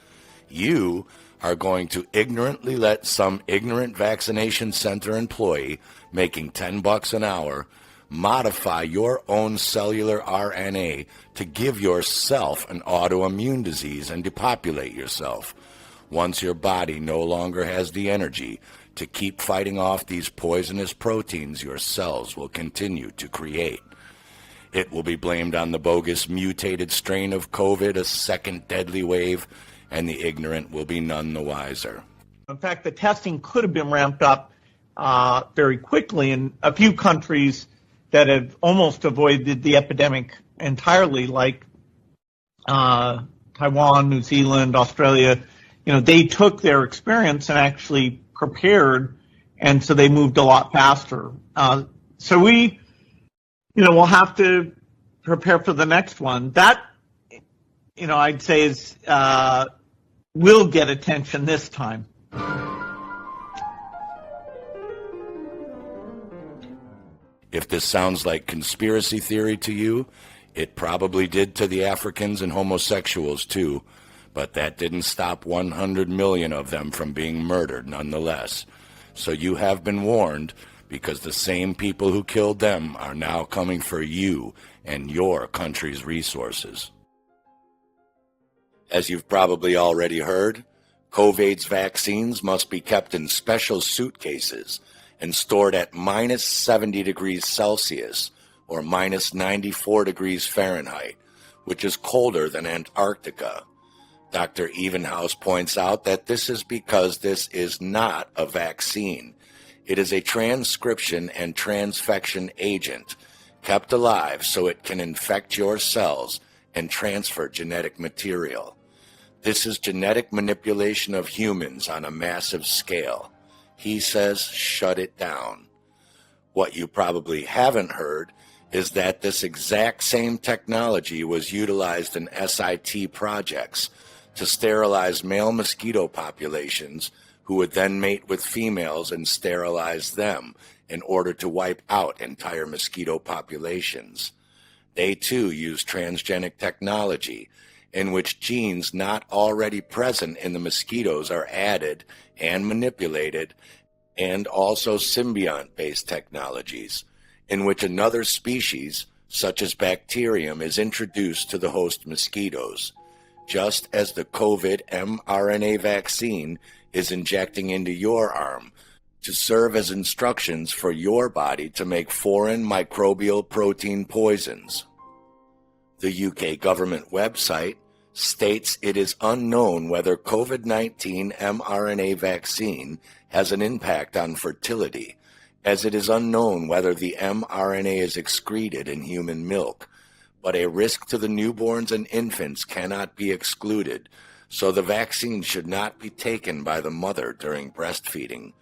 [SPEAKER 1] you are going to ignorantly let some ignorant vaccination center employee making $10 an hour modify your own cellular RNA to give yourself an autoimmune disease and depopulate yourself. Once your body no longer has the energy to keep fighting off these poisonous proteins your cells will continue to create. It will be blamed on the bogus mutated strain of COVID, a second deadly wave, and the ignorant will be none the wiser.
[SPEAKER 16] In fact, the testing could have been ramped up very quickly in a few countries that have almost avoided the epidemic entirely like Taiwan, New Zealand, Australia. They took their experience and actually prepared, and so they moved a lot faster. So we'll have to prepare for the next one. That, I'd say is will get attention this time.
[SPEAKER 1] If this sounds like conspiracy theory to you, it probably did to the Africans and homosexuals too, but that didn't stop 100 million of them from being murdered nonetheless. So you have been warned, because the same people who killed them are now coming for you and your country's resources. As you've probably already heard, COVID's vaccines must be kept in special suitcases and stored at minus 70 degrees Celsius or minus 94 degrees Fahrenheit, which is colder than Antarctica. Dr. Evenhouse points out that this is because this is not a vaccine. It is a transcription and transfection agent kept alive so it can infect your cells and transfer genetic material. This is genetic manipulation of humans on a massive scale. He says, shut it down. What you probably haven't heard is that this exact same technology was utilized in SIT projects to sterilize male mosquito populations who would then mate with females and sterilize them in order to wipe out entire mosquito populations. They too use transgenic technology in which genes not already present in the mosquitoes are added and manipulated, and also symbiont-based technologies in which another species, such as bacterium, is introduced to the host mosquitoes, just as the COVID mRNA vaccine is injecting into your arm to serve as instructions for your body to make foreign microbial protein poisons. The UK government website states it is unknown whether COVID-19 mRNA vaccine has an impact on fertility, as it is unknown whether the mRNA is excreted in human milk, but a risk to the newborns and infants cannot be excluded, so the vaccine should not be taken by the mother during breastfeeding.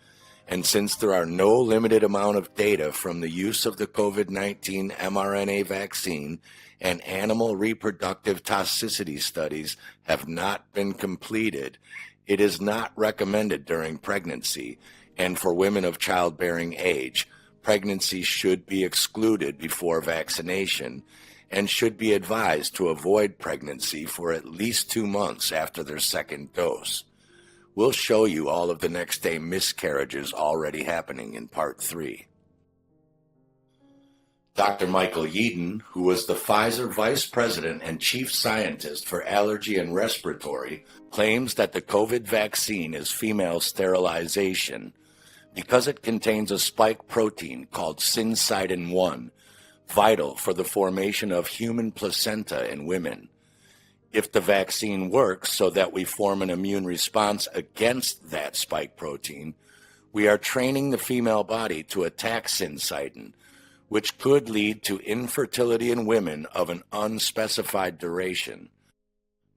[SPEAKER 1] And since there are no limited amount of data from the use of the COVID-19 mRNA vaccine and animal reproductive toxicity studies have not been completed, it is not recommended during pregnancy, and for women of childbearing age, pregnancy should be excluded before vaccination and should be advised to avoid pregnancy for at least 2 months after their second dose. We'll show you all of the next day miscarriages already happening in Part 3. Dr. Michael Yeadon, who was the Pfizer Vice President and Chief Scientist for Allergy and Respiratory, claims that the COVID vaccine is female sterilization because it contains a spike protein called syncytin-1, vital for the formation of human placenta in women. If the vaccine works so that we form an immune response against that spike protein, we are training the female body to attack syncytin, which could lead to infertility in women of an unspecified duration.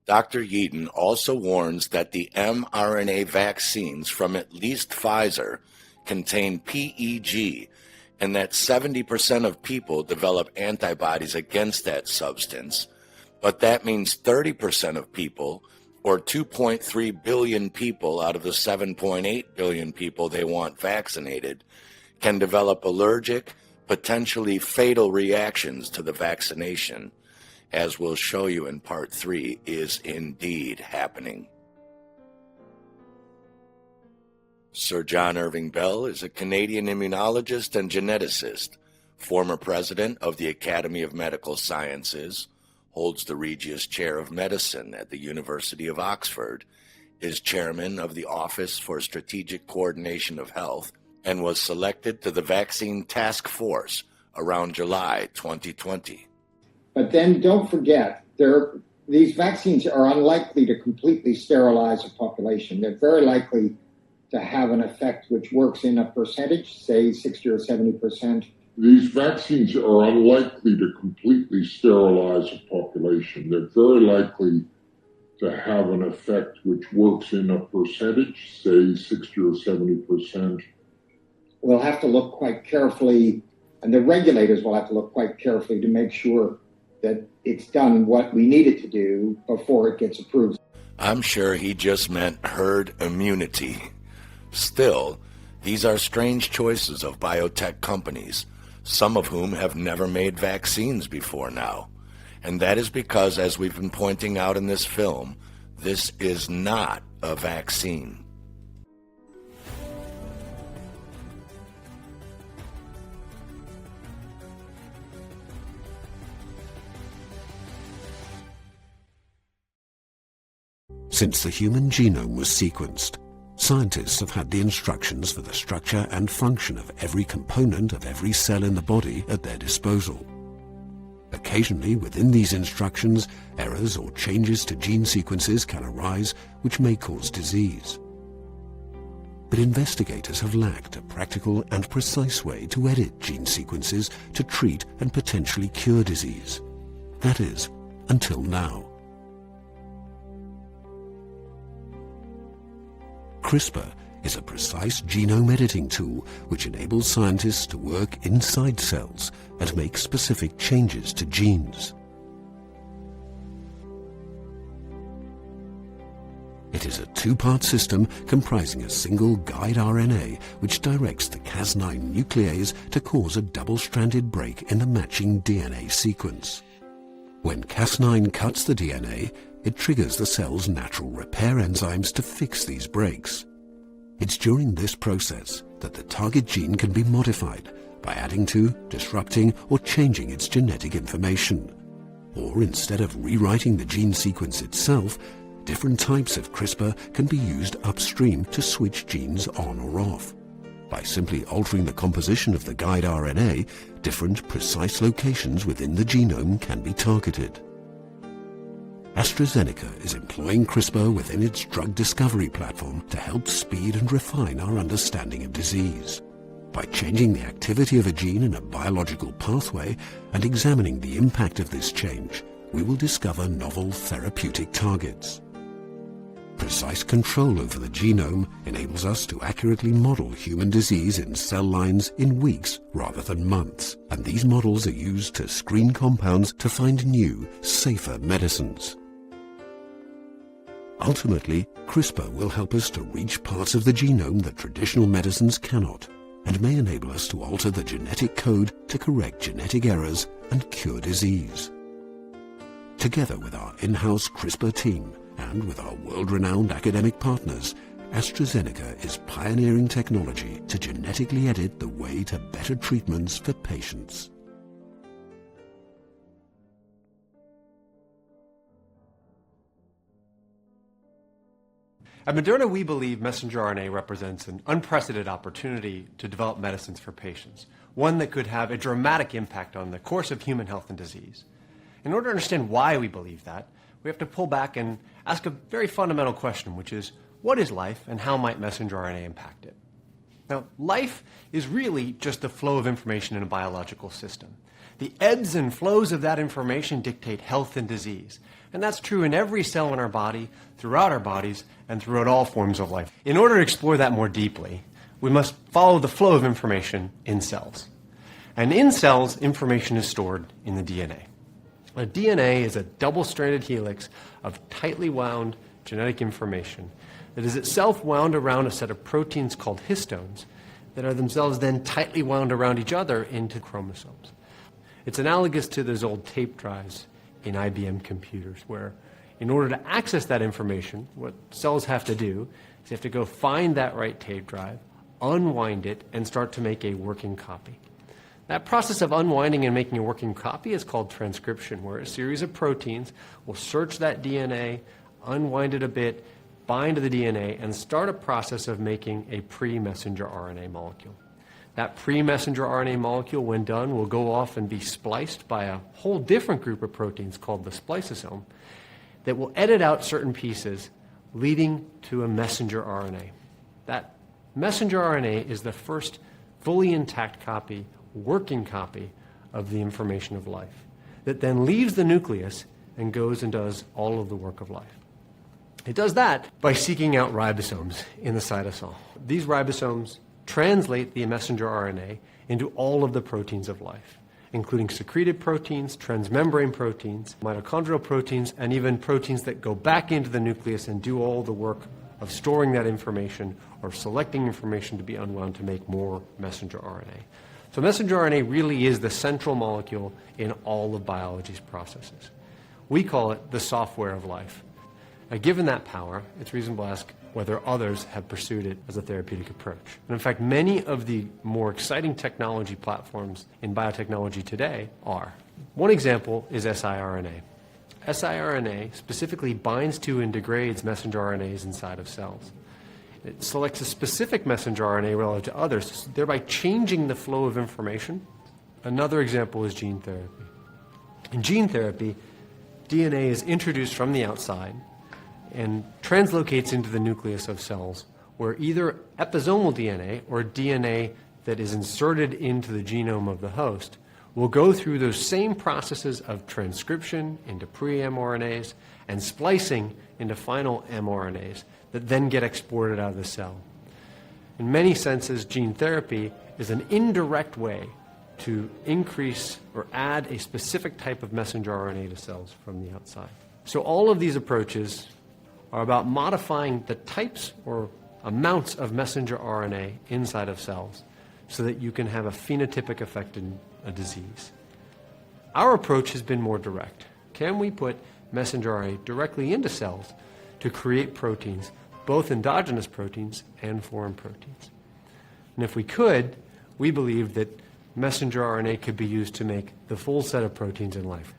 [SPEAKER 1] Dr. Yeadon also warns that the mRNA vaccines from at least Pfizer contain PEG, and that 70% of people develop antibodies against that substance, but that means 30% of people, or 2.3 billion people out of the 7.8 billion people they want vaccinated, can develop allergic, potentially fatal reactions to the vaccination, as we'll show you in Part 3, is indeed happening. Sir John Irving Bell is a Canadian immunologist and geneticist, former president of the Academy of Medical Sciences, holds the Regius Chair of Medicine at the University of Oxford, is chairman of the Office for Strategic Coordination of Health, and was selected to the Vaccine Task Force around July 2020.
[SPEAKER 17] But then don't forget, these vaccines are unlikely to completely sterilize a population. They're very likely to have an effect which works in a percentage, say 60 or 70%,
[SPEAKER 18] These vaccines are unlikely to completely sterilize a population. They're very likely to have an effect which works in a percentage, say 60 or 70%.
[SPEAKER 17] We'll have to look quite carefully, and the regulators will have to look quite carefully to make sure that it's done what we need it to do before it gets approved.
[SPEAKER 1] I'm sure he just meant herd immunity. Still, these are strange choices of biotech companies, some of whom have never made vaccines before now. And that is because, as we've been pointing out in this film, this is not a vaccine.
[SPEAKER 19] Since the human genome was sequenced, scientists have had the instructions for the structure and function of every component of every cell in the body at their disposal. Occasionally, within these instructions, errors or changes to gene sequences can arise which may cause disease. But investigators have lacked a practical and precise way to edit gene sequences to treat and potentially cure disease. That is, until now. CRISPR is a precise genome editing tool which enables scientists to work inside cells and make specific changes to genes. It is a two-part system comprising a single guide RNA which directs the Cas9 nuclease to cause a double-stranded break in the matching DNA sequence. When Cas9 cuts the DNA, it triggers the cell's natural repair enzymes to fix these breaks. It's during this process that the target gene can be modified by adding to, disrupting, or changing its genetic information. Or instead of rewriting the gene sequence itself, different types of CRISPR can be used upstream to switch genes on or off. By simply altering the composition of the guide RNA, different precise locations within the genome can be targeted. AstraZeneca is employing CRISPR within its drug discovery platform to help speed and refine our understanding of disease. By changing the activity of a gene in a biological pathway and examining the impact of this change, we will discover novel therapeutic targets. Precise control over the genome enables us to accurately model human disease in cell lines in weeks rather than months, and these models are used to screen compounds to find new, safer medicines. Ultimately, CRISPR will help us to reach parts of the genome that traditional medicines cannot, and may enable us to alter the genetic code to correct genetic errors and cure disease. Together with our in-house CRISPR team and with our world-renowned academic partners, AstraZeneca is pioneering technology to genetically edit the way to better treatments for patients.
[SPEAKER 20] At Moderna, we believe messenger RNA represents an unprecedented opportunity to develop medicines for patients, one that could have a dramatic impact on the course of human health and disease. In order to understand why we believe that, we have to pull back and ask a very fundamental question, which is, what is life and how might messenger RNA impact it? Now, life is really just the flow of information in a biological system. The ebbs and flows of that information dictate health and disease. And that's true in every cell in our body, throughout our bodies, and throughout all forms of life. In order to explore that more deeply, we must follow the flow of information in cells. And in cells, information is stored in the DNA. A DNA is a double-stranded helix of tightly wound genetic information that is itself wound around a set of proteins called histones that are themselves then tightly wound around each other into chromosomes. It's analogous to those old tape drives in IBM computers where, in order to access that information, what cells have to do is they have to go find that right tape drive, unwind it, and start to make a working copy. That process of unwinding and making a working copy is called transcription, where a series of proteins will search that DNA, unwind it a bit, bind to the DNA, and start a process of making a pre-messenger RNA molecule. That pre-messenger RNA molecule, when done, will go off and be spliced by a whole different group of proteins called the spliceosome that will edit out certain pieces, leading to a messenger RNA. That messenger RNA is the first fully intact copy working copy of the information of life that then leaves the nucleus and goes and does all of the work of life. It does that by seeking out ribosomes in the cytosol. These ribosomes translate the messenger RNA into all of the proteins of life, including secreted proteins, transmembrane proteins, mitochondrial proteins, and even proteins that go back into the nucleus and do all the work of storing that information or selecting information to be unwound to make more messenger RNA. So messenger RNA really is the central molecule in all of biology's processes. We call it the software of life. Given that power, it's reasonable to ask whether others have pursued it as a therapeutic approach. And in fact, many of the more exciting technology platforms in biotechnology today are. One example is siRNA. siRNA specifically binds to and degrades messenger RNAs inside of cells. It selects a specific messenger RNA relative to others, thereby changing the flow of information. Another example is gene therapy. In gene therapy, DNA is introduced from the outside and translocates into the nucleus of cells, where either episomal DNA or DNA that is inserted into the genome of the host will go through those same processes of transcription into pre-mRNAs and splicing into final mRNAs that then get exported out of the cell. In many senses, gene therapy is an indirect way to increase or add a specific type of messenger RNA to cells from the outside. So all of these approaches are about modifying the types or amounts of messenger RNA inside of cells so that you can have a phenotypic effect in a disease. Our approach has been more direct. Can we put messenger RNA directly into cells to create proteins, both endogenous proteins and foreign proteins? And if we could, we believe that messenger RNA could be used to make the full set of proteins in life.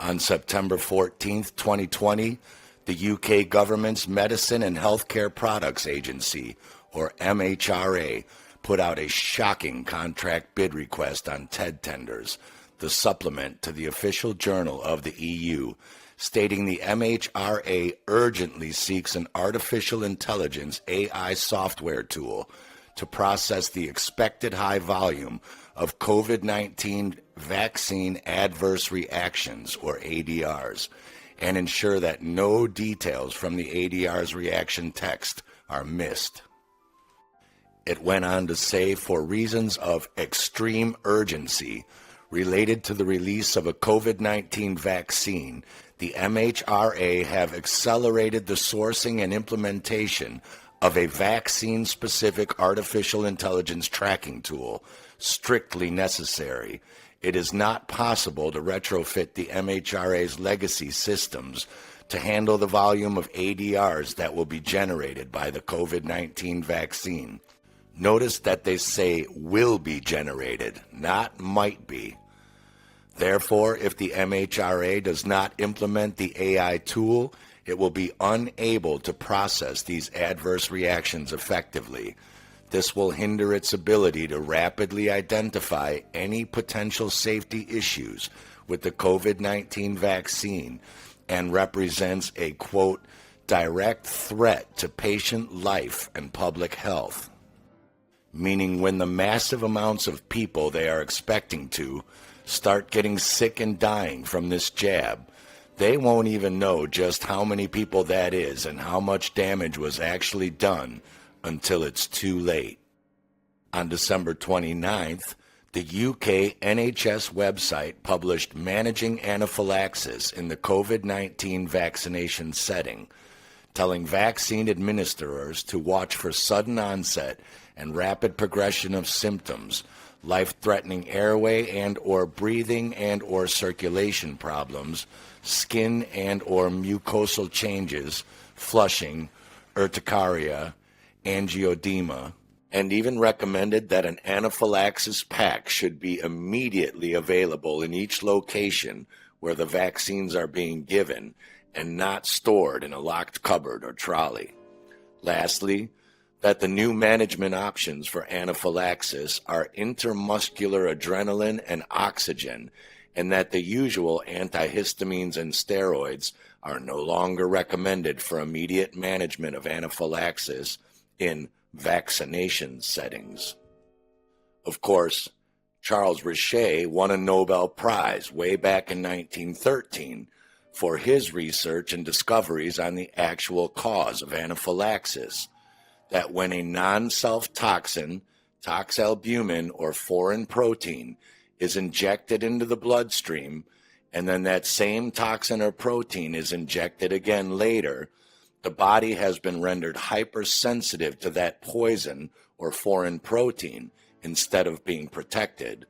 [SPEAKER 1] On September 14th, 2020, the UK government's Medicine and Healthcare Products Agency, or MHRA, put out a shocking contract bid request on TED tenders, the supplement to the official journal of the EU, stating the MHRA urgently seeks an artificial intelligence AI software tool to process the expected high volume of COVID-19 vaccine adverse reactions, or ADRs, and ensure that no details from the ADR's reaction text are missed. It went on to say, for reasons of extreme urgency related to the release of a COVID-19 vaccine, the MHRA have accelerated the sourcing and implementation of a vaccine-specific artificial intelligence tracking tool, strictly necessary. It is not possible to retrofit the MHRA's legacy systems to handle the volume of ADRs that will be generated by the COVID-19 vaccine. Notice that they say will be generated, not might be. Therefore, if the MHRA does not implement the AI tool, it will be unable to process these adverse reactions effectively. This will hinder its ability to rapidly identify any potential safety issues with the COVID-19 vaccine and represents a, quote, direct threat to patient life and public health. Meaning when the massive amounts of people they are expecting to start getting sick and dying from this jab, they won't even know just how many people that is and how much damage was actually done until it's too late. On December 29th, the UK NHS website published Managing Anaphylaxis in the COVID-19 Vaccination Setting, telling vaccine administrators to watch for sudden onset and rapid progression of symptoms, life-threatening airway and or breathing and or circulation problems, skin and or mucosal changes, flushing, urticaria, angioedema, and even recommended that an anaphylaxis pack should be immediately available in each location where the vaccines are being given and not stored in a locked cupboard or trolley. Lastly, that the new management options for anaphylaxis are intramuscular adrenaline and oxygen, and that the usual antihistamines and steroids are no longer recommended for immediate management of anaphylaxis in vaccination settings. Of course, Charles Richet won a Nobel Prize way back in 1913 for his research and discoveries on the actual cause of anaphylaxis, that when a non-self toxin, toxalbumin, or foreign protein is injected into the bloodstream, and then that same toxin or protein is injected again later, the body has been rendered hypersensitive to that poison or foreign protein instead of being protected.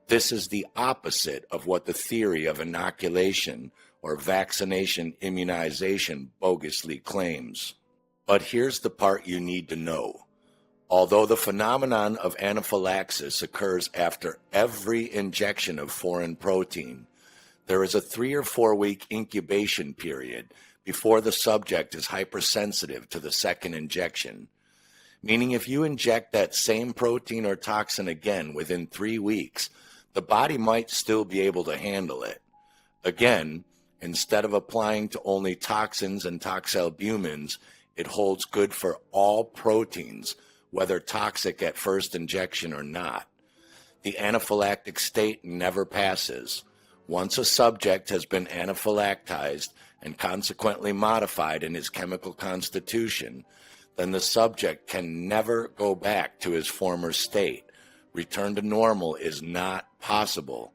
[SPEAKER 1] This is the opposite of what the theory of inoculation or vaccination immunization bogusly claims. But here's the part you need to know. Although the phenomenon of anaphylaxis occurs after every injection of foreign protein, there is a 3 or 4 week incubation period before the subject is hypersensitive to the second injection. Meaning if you inject that same protein or toxin again within 3 weeks, the body might still be able to handle it. Again, instead of applying to only toxins and toxalbumins, it holds good for all proteins, whether toxic at first injection or not. The anaphylactic state never passes. Once a subject has been anaphylactized and consequently modified in his chemical constitution, then the subject can never go back to his former state. Return to normal is not possible.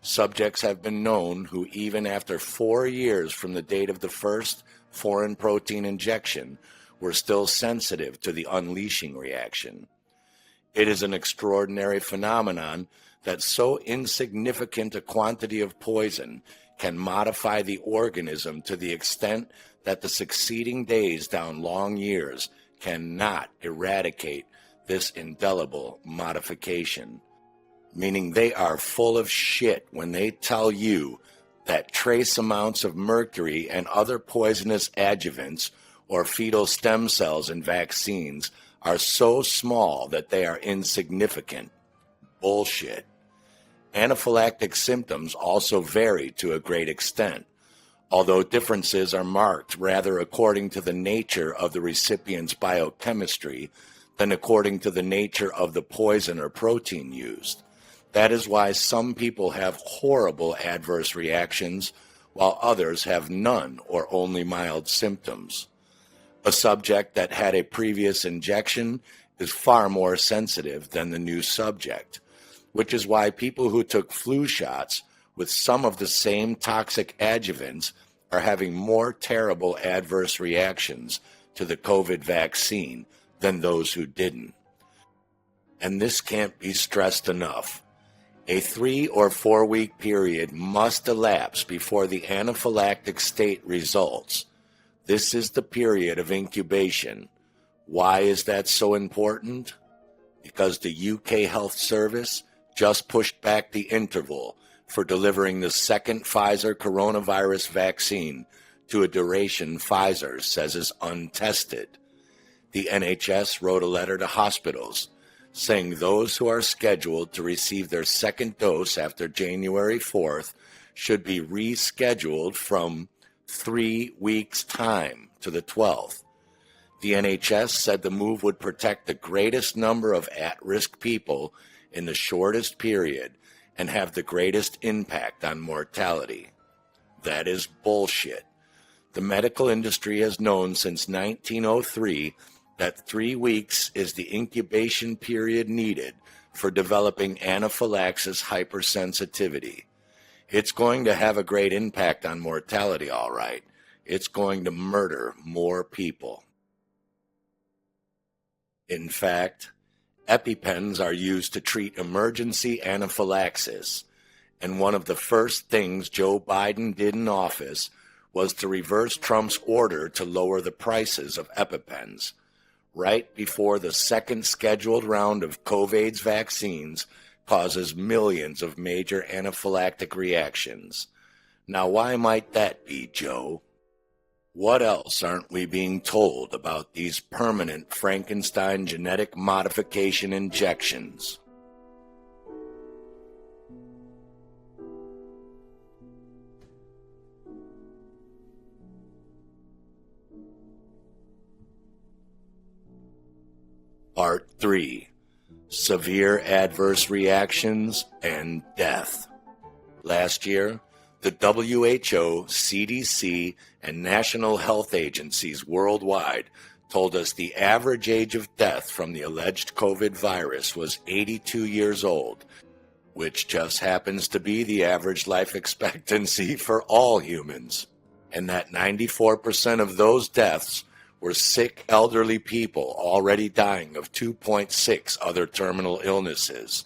[SPEAKER 1] Subjects have been known who, even after 4 years from the date of the first foreign protein injection, were still sensitive to the unleashing reaction. It is an extraordinary phenomenon that so insignificant a quantity of poison can modify the organism to the extent that the succeeding days down long years cannot eradicate this indelible modification. Meaning they are full of shit when they tell you that trace amounts of mercury and other poisonous adjuvants or fetal stem cells in vaccines are so small that they are insignificant. Bullshit. Anaphylactic symptoms also vary to a great extent, although differences are marked rather according to the nature of the recipient's biochemistry than according to the nature of the poison or protein used. That is why some people have horrible adverse reactions, while others have none or only mild symptoms. A subject that had a previous injection is far more sensitive than the new subject, which is why people who took flu shots with some of the same toxic adjuvants are having more terrible adverse reactions to the COVID vaccine than those who didn't. And this can't be stressed enough. A 3 or 4 week period must elapse before the anaphylactic state results. This is the period of incubation. Why is that so important? Because the UK Health Service just pushed back the interval for delivering the second Pfizer coronavirus vaccine to a duration Pfizer says is untested. The NHS wrote a letter to hospitals saying those who are scheduled to receive their second dose after January 4th should be rescheduled from 3 weeks' time to the 12th. The NHS said the move would protect the greatest number of at-risk people in the shortest period and have the greatest impact on mortality. That is bullshit. The medical industry has known since 1903 that 3 weeks is the incubation period needed for developing anaphylaxis hypersensitivity. It's going to have a great impact on mortality, all right. It's going to murder more people. In fact, EpiPens are used to treat emergency anaphylaxis, and one of the first things Joe Biden did in office was to reverse Trump's order to lower the prices of EpiPens, right before the second scheduled round of COVID's vaccines causes millions of major anaphylactic reactions. Now, why might that be, Joe? What else aren't we being told about these permanent Frankenstein genetic modification injections? Part 3. severe adverse reactions, and death. Last year, the WHO, CDC, and national health agencies worldwide told us the average age of death from the alleged COVID virus was 82 years old, which just happens to be the average life expectancy for all humans, and that 94% of those deaths were sick elderly people already dying of 2.6 other terminal illnesses.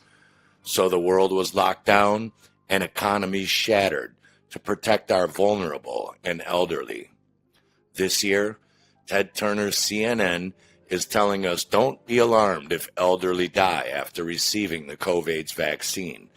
[SPEAKER 1] So the world was locked down and economies shattered to protect our vulnerable and elderly. This year, Ted Turner's CNN is telling us don't be alarmed if elderly die after receiving the COVID's vaccine,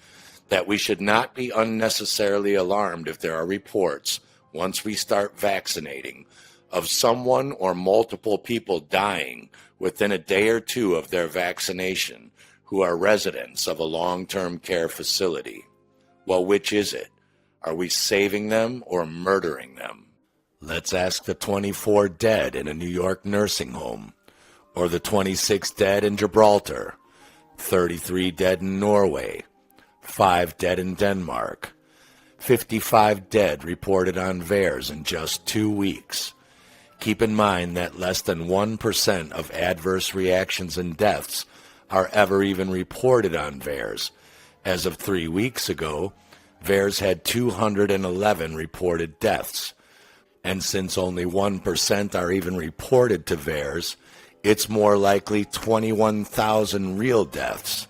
[SPEAKER 1] that we should not be unnecessarily alarmed if there are reports, once we start vaccinating, of someone or multiple people dying within a day or two of their vaccination who are residents of a long-term care facility. Well, which is it? Are we saving them or murdering them? Let's ask the 24 dead in a New York nursing home, or the 26 dead in Gibraltar, 33 dead in Norway, 5 dead in Denmark, 55 dead reported on VAERS in just 2 weeks. Keep in mind that less than 1% of adverse reactions and deaths are ever even reported on VAERS. As of 3 weeks ago, VAERS had 211 reported deaths. And since only 1% are even reported to VAERS, it's more likely 21,000 real deaths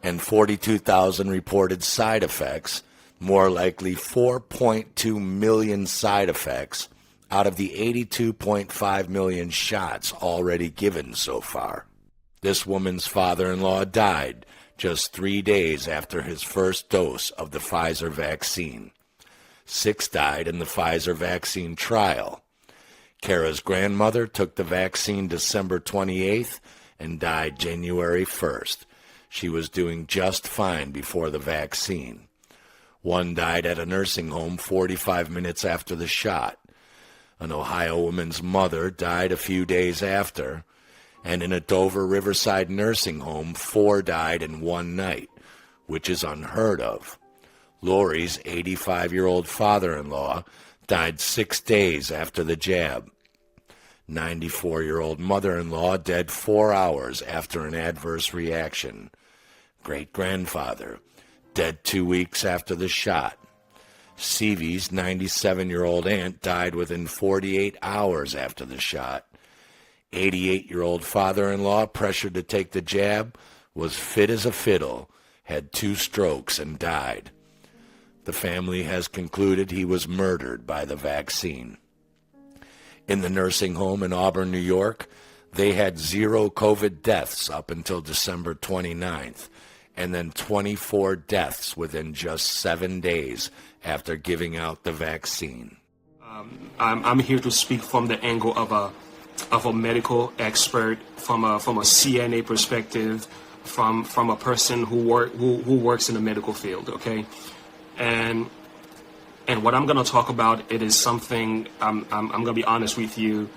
[SPEAKER 1] and 42,000 reported side effects, more likely 4.2 million side effects out of the 82.5 million shots already given so far. This woman's father-in-law died just 3 days after his first dose of the Pfizer vaccine. 6 died in the Pfizer vaccine trial. Kara's grandmother took the vaccine December 28th and died January 1st. She was doing just fine before the vaccine. 1 died at a nursing home 45 minutes after the shot. An Ohio woman's mother died a few days after. And in a Dover Riverside nursing home, 4 died in 1 night, which is unheard of. Lori's 85-year-old father-in-law died 6 days after the jab. 94-year-old mother-in-law dead 4 hours after an adverse reaction. Great-grandfather dead 2 weeks after the shot. Stevie's 97-year-old aunt died within 48 hours after the shot. 88-year-old father-in-law, pressured to take the jab, was fit as a fiddle, had 2 strokes, and died. The family has concluded he was murdered by the vaccine. In the nursing home in Auburn, New York, they had 0 COVID deaths up until December 29th, and then 24 deaths within just 7 days after giving out the vaccine.
[SPEAKER 21] I'm here to speak from the angle of a medical expert, from a CNA perspective, from a person who works in the medical field. Okay, and what I'm going to talk about, it is something I'm going to be honest with you.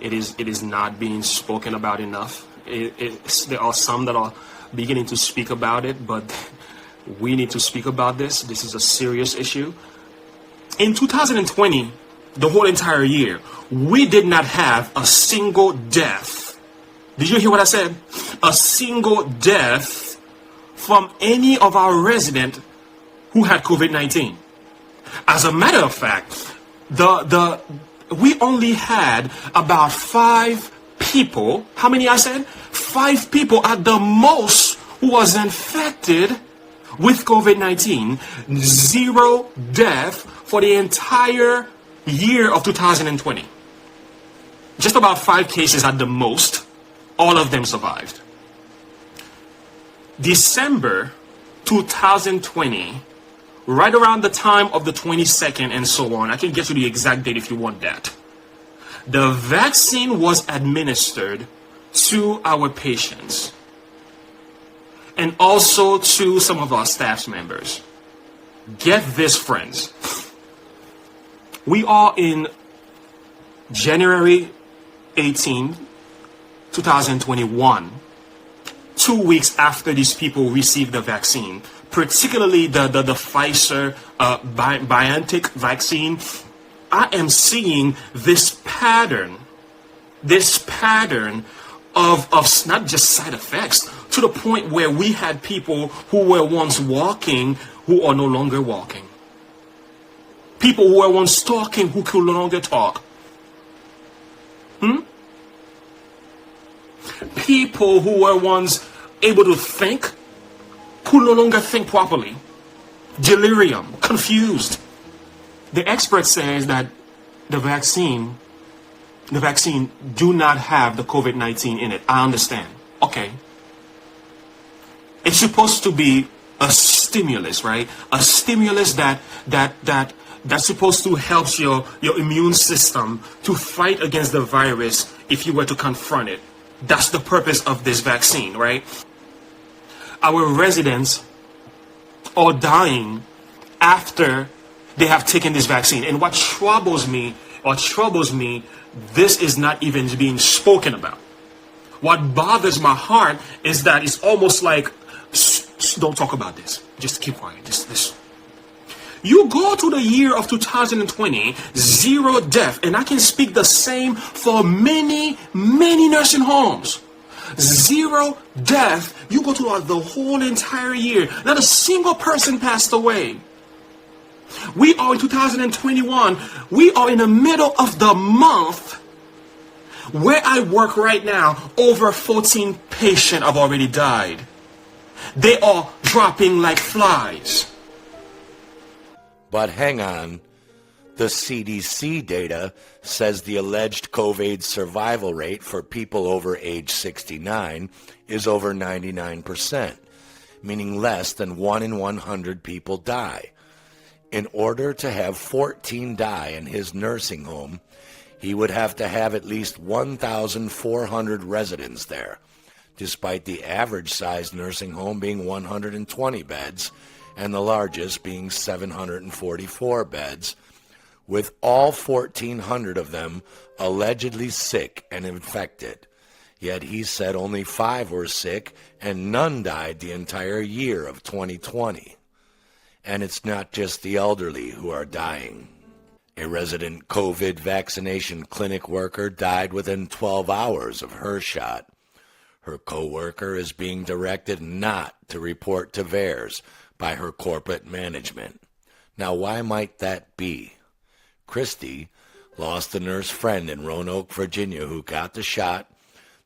[SPEAKER 21] It is not being spoken about enough. There are some that are beginning to speak about it, but we need to speak about this. This is a serious issue. In 2020, the whole entire year, we did not have a single death. Did you hear what I said? A single death from any of our residents who had COVID-19. As a matter of fact, we only had about 5 people. How many I said? 5 people at the most who was infected with COVID-19. 0 death for the entire year of 2020. Just about 5 cases at the most. All of them survived. December 2020, right around the time of the 22nd and so on, I can get you the exact date if you want that, the vaccine was administered to our patients and also to some of our staff members. Get this, friends. We are in January 18, 2021. 2 weeks after these people received the vaccine, particularly the Pfizer BioNTech vaccine, I am seeing this pattern of not just side effects, to the point where we had people who were once walking who are no longer walking. People who were once talking who could no longer talk. People who were once able to think could no longer think properly. Delirium, confused. The expert says that the vaccine do not have the COVID-19 in it. I understand. Okay. It's supposed to be a stimulus, right? A stimulus that's supposed to help your immune system to fight against the virus if you were to confront it. That's the purpose of this vaccine, right? Our residents are dying after they have taken this vaccine. And what troubles me, this is not even being spoken about. What bothers my heart is that it's almost like, don't talk about this. Just keep quiet. This. You go to the year of 2020, 0 death, and I can speak the same for many, many nursing homes. 0 death. You go to the whole entire year. Not a single person passed away. We are in 2021. We are in the middle of the month. Where I work right now, over 14 patients have already died. They are dropping like flies.
[SPEAKER 1] But hang on. The CDC data says the alleged COVID survival rate for people over age 69 is over 99%, meaning less than 1 in 100 people die. In order to have 14 die in his nursing home, he would have to have at least 1,400 residents there, despite the average sized nursing home being 120 beds and the largest being 744 beds, with all 1,400 of them allegedly sick and infected. Yet he said only 5 were sick and none died the entire year of 2020. And it's not just the elderly who are dying. A resident COVID vaccination clinic worker died within 12 hours of her shot. Her co-worker is being directed not to report to VAERS by her corporate management. Now, why might that be? Christy lost a nurse friend in Roanoke, Virginia, who got the shot,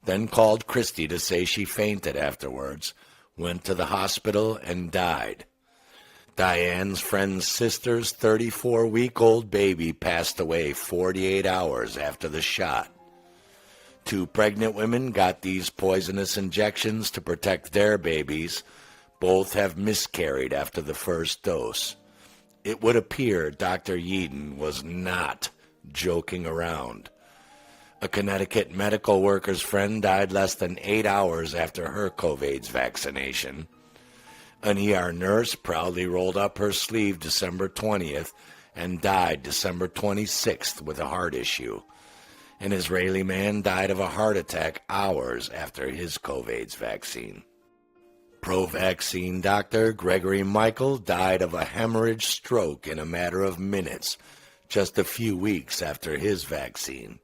[SPEAKER 1] then called Christy to say she fainted afterwards, went to the hospital, and died. Diane's friend's sister's 34-week-old baby passed away 48 hours after the shot. 2 pregnant women got these poisonous injections to protect their babies. Both have miscarried after the first dose. It would appear Dr. Yeadon was not joking around. A Connecticut medical worker's friend died less than 8 hours after her COVID's vaccination. An ER nurse proudly rolled up her sleeve December 20th and died December 26th with a heart issue. An Israeli man died of a heart attack hours after his COVID's vaccine. Pro-vaccine doctor Gregory Michael died of a hemorrhage stroke in a matter of minutes, just a few weeks after his vaccine.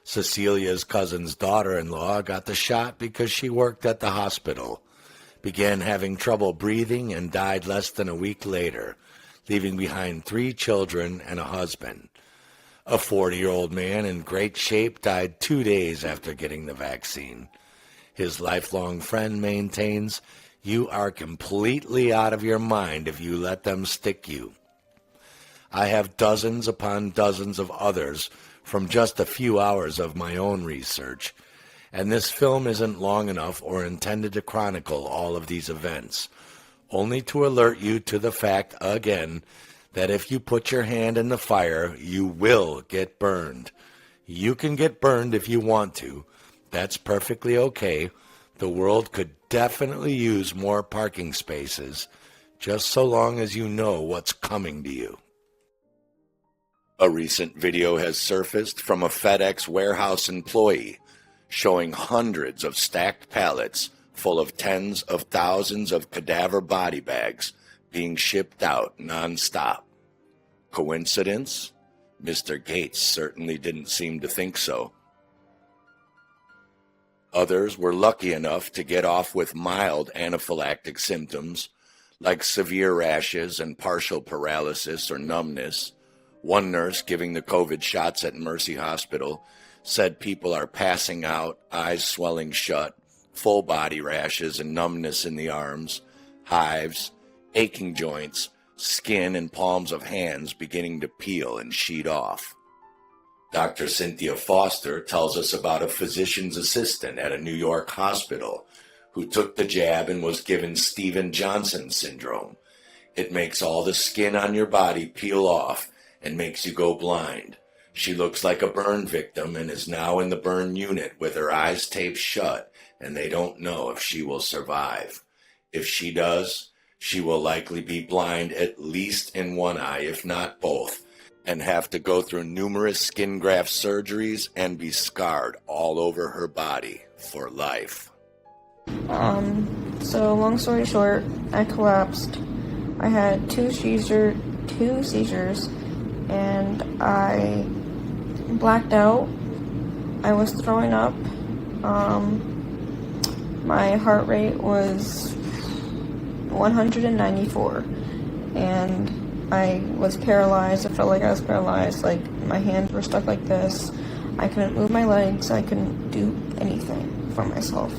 [SPEAKER 1] Cecilia's cousin's daughter-in-law got the shot because she worked at the hospital, began having trouble breathing, and died less than a week later, leaving behind 3 children and a husband. A 40-year-old man in great shape died 2 days after getting the vaccine. His lifelong friend maintains, "You are completely out of your mind if you let them stick you." I have dozens upon dozens of others from just a few hours of my own research, and this film isn't long enough or intended to chronicle all of these events, only to alert you to the fact, again, that if you put your hand in the fire, you will get burned. You can get burned if you want to. That's perfectly okay. The world could definitely use more parking spaces, just so long as you know what's coming to you. A recent video has surfaced from a FedEx warehouse employee showing hundreds of stacked pallets full of tens of thousands of cadaver body bags being shipped out nonstop. Coincidence? Mr. Gates certainly didn't seem to think so. Others were lucky enough to get off with mild anaphylactic symptoms, like severe rashes and partial paralysis or numbness. One nurse giving the COVID shots at Mercy Hospital said people are passing out, eyes swelling shut, full body rashes and numbness in the arms, hives, aching joints, skin and palms of hands beginning to peel and sheet off. Dr. Cynthia Foster tells us about a physician's assistant at a New York hospital who took the jab and was given Steven Johnson syndrome. It makes all the skin on your body peel off and makes you go blind. She looks like a burn victim and is now in the burn unit with her eyes taped shut, and they don't know if she will survive. If she does, she will likely be blind at least in one eye, if not both, and have to go through numerous skin graft surgeries and scarred all over her body for life.
[SPEAKER 2] So long story short, I collapsed. I had two seizures, and I blacked out. I was throwing up. My heart rate was 194, and I was paralyzed. I felt like I was paralyzed. Like, my hands were stuck like this. I couldn't move my legs. I couldn't do anything for myself.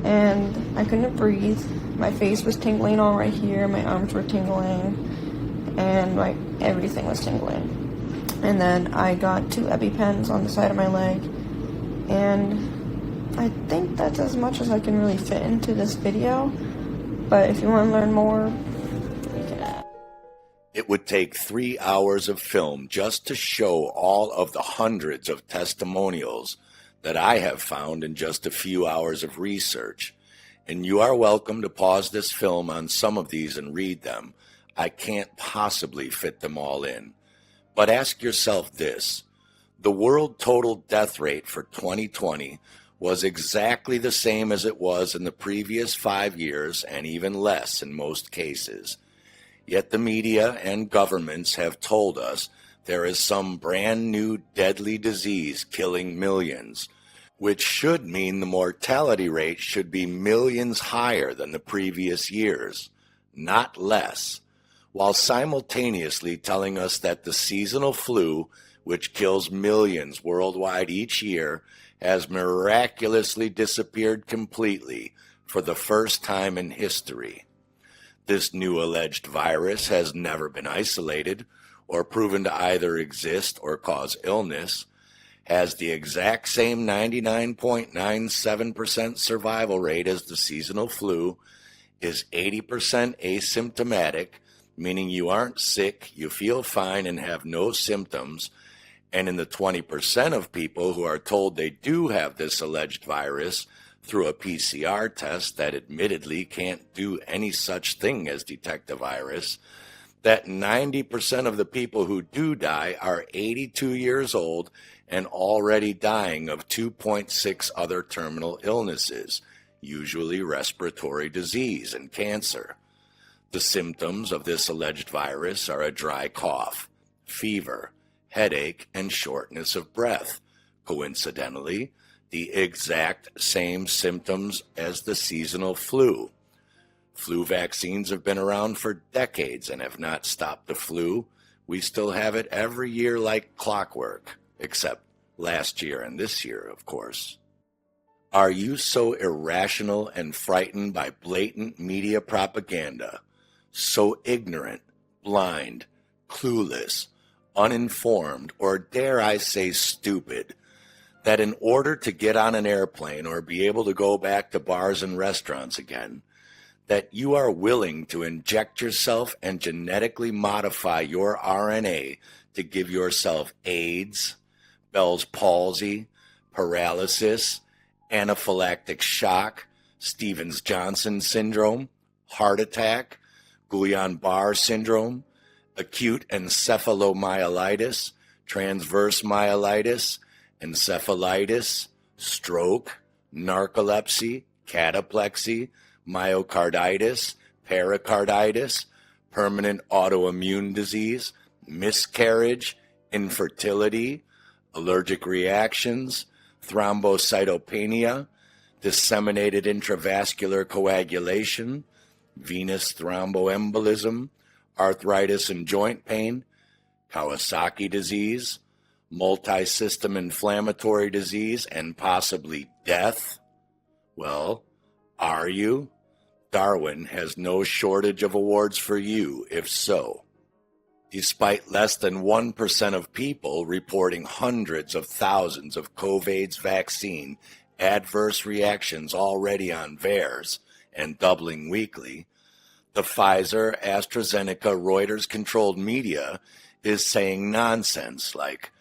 [SPEAKER 2] And I couldn't breathe. My face was tingling all right here. My arms were tingling. And everything was tingling. And then I got 2 EpiPens on the side of my leg. And I think that's as much as I can really fit into this video. But if you want to learn more, you can add.
[SPEAKER 1] It would take 3 hours of film just to show all of the hundreds of testimonials that I have found in just a few hours of research. And you are welcome to pause this film on some of these and read them. I can't possibly fit them all in. But ask yourself this: the world total death rate for 2020 was exactly the same as it was in the previous 5 years, and even less in most cases. Yet the media and governments have told us there is some brand new deadly disease killing millions, which should mean the mortality rate should be millions higher than the previous years, not less, while simultaneously telling us that the seasonal flu, which kills millions worldwide each year, has miraculously disappeared completely for the first time in history. This new alleged virus has never been isolated or proven to either exist or cause illness, has the exact same 99.97% survival rate as the seasonal flu, is 80% asymptomatic, meaning you aren't sick, you feel fine and have no symptoms, and in the 20% of people who are told they do have this alleged virus through a PCR test that admittedly can't do any such thing as detect the virus, that 90% of the people who do die are 82 years old and already dying of 2.6 other terminal illnesses, usually respiratory disease and cancer. The symptoms of this alleged virus are a dry cough, fever, headache, and shortness of breath. Coincidentally, the exact same symptoms as the seasonal flu. Flu vaccines have been around for decades and have not stopped the flu. We still have it every year like clockwork, except last year and this year, of course. Are you so irrational and frightened by blatant media propaganda, so ignorant, blind, clueless, uninformed, or dare I say stupid, that in order to get on an airplane or be able to go back to bars and restaurants again, that you are willing to inject yourself and genetically modify your RNA to give yourself AIDS, Bell's palsy, paralysis, anaphylactic shock, Stevens-Johnson syndrome, heart attack, Guillain-Barré syndrome, acute encephalomyelitis, transverse myelitis, encephalitis, stroke, narcolepsy, cataplexy, myocarditis, pericarditis, permanent autoimmune disease, miscarriage, infertility, allergic reactions, thrombocytopenia, disseminated intravascular coagulation, venous thromboembolism, arthritis and joint pain, Kawasaki disease, multi-system inflammatory disease, and possibly death? Well, are you? Darwin has no shortage of awards for you, if so. Despite less than 1% of people reporting hundreds of thousands of COVID's vaccine adverse reactions already on VAERS and doubling weekly, the Pfizer, AstraZeneca, Reuters-controlled media is saying nonsense like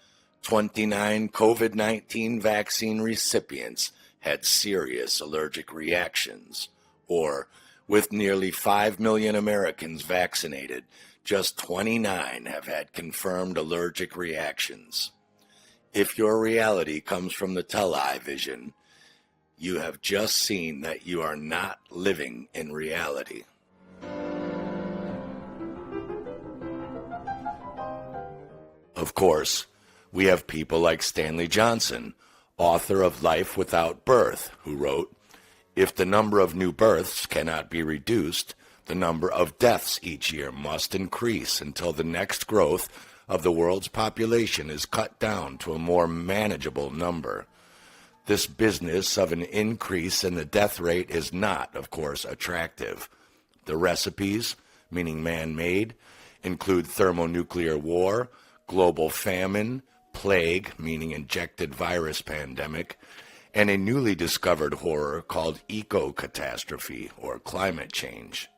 [SPEAKER 1] 29 COVID-19 vaccine recipients had serious allergic reactions, or with nearly 5 million Americans vaccinated, just 29 have had confirmed allergic reactions. If your reality comes from the television, you have just seen that you are not living in reality. Of course, we have people like Stanley Johnson, author of Life Without Birth, who wrote, "If the number of new births cannot be reduced, the number of deaths each year must increase until the next growth of the world's population is cut down to a more manageable number. This business of an increase in the death rate is not, of course, attractive. The recipes, meaning man-made, include thermonuclear war, global famine, plague, meaning injected virus pandemic, and a newly discovered horror called eco-catastrophe, or climate change.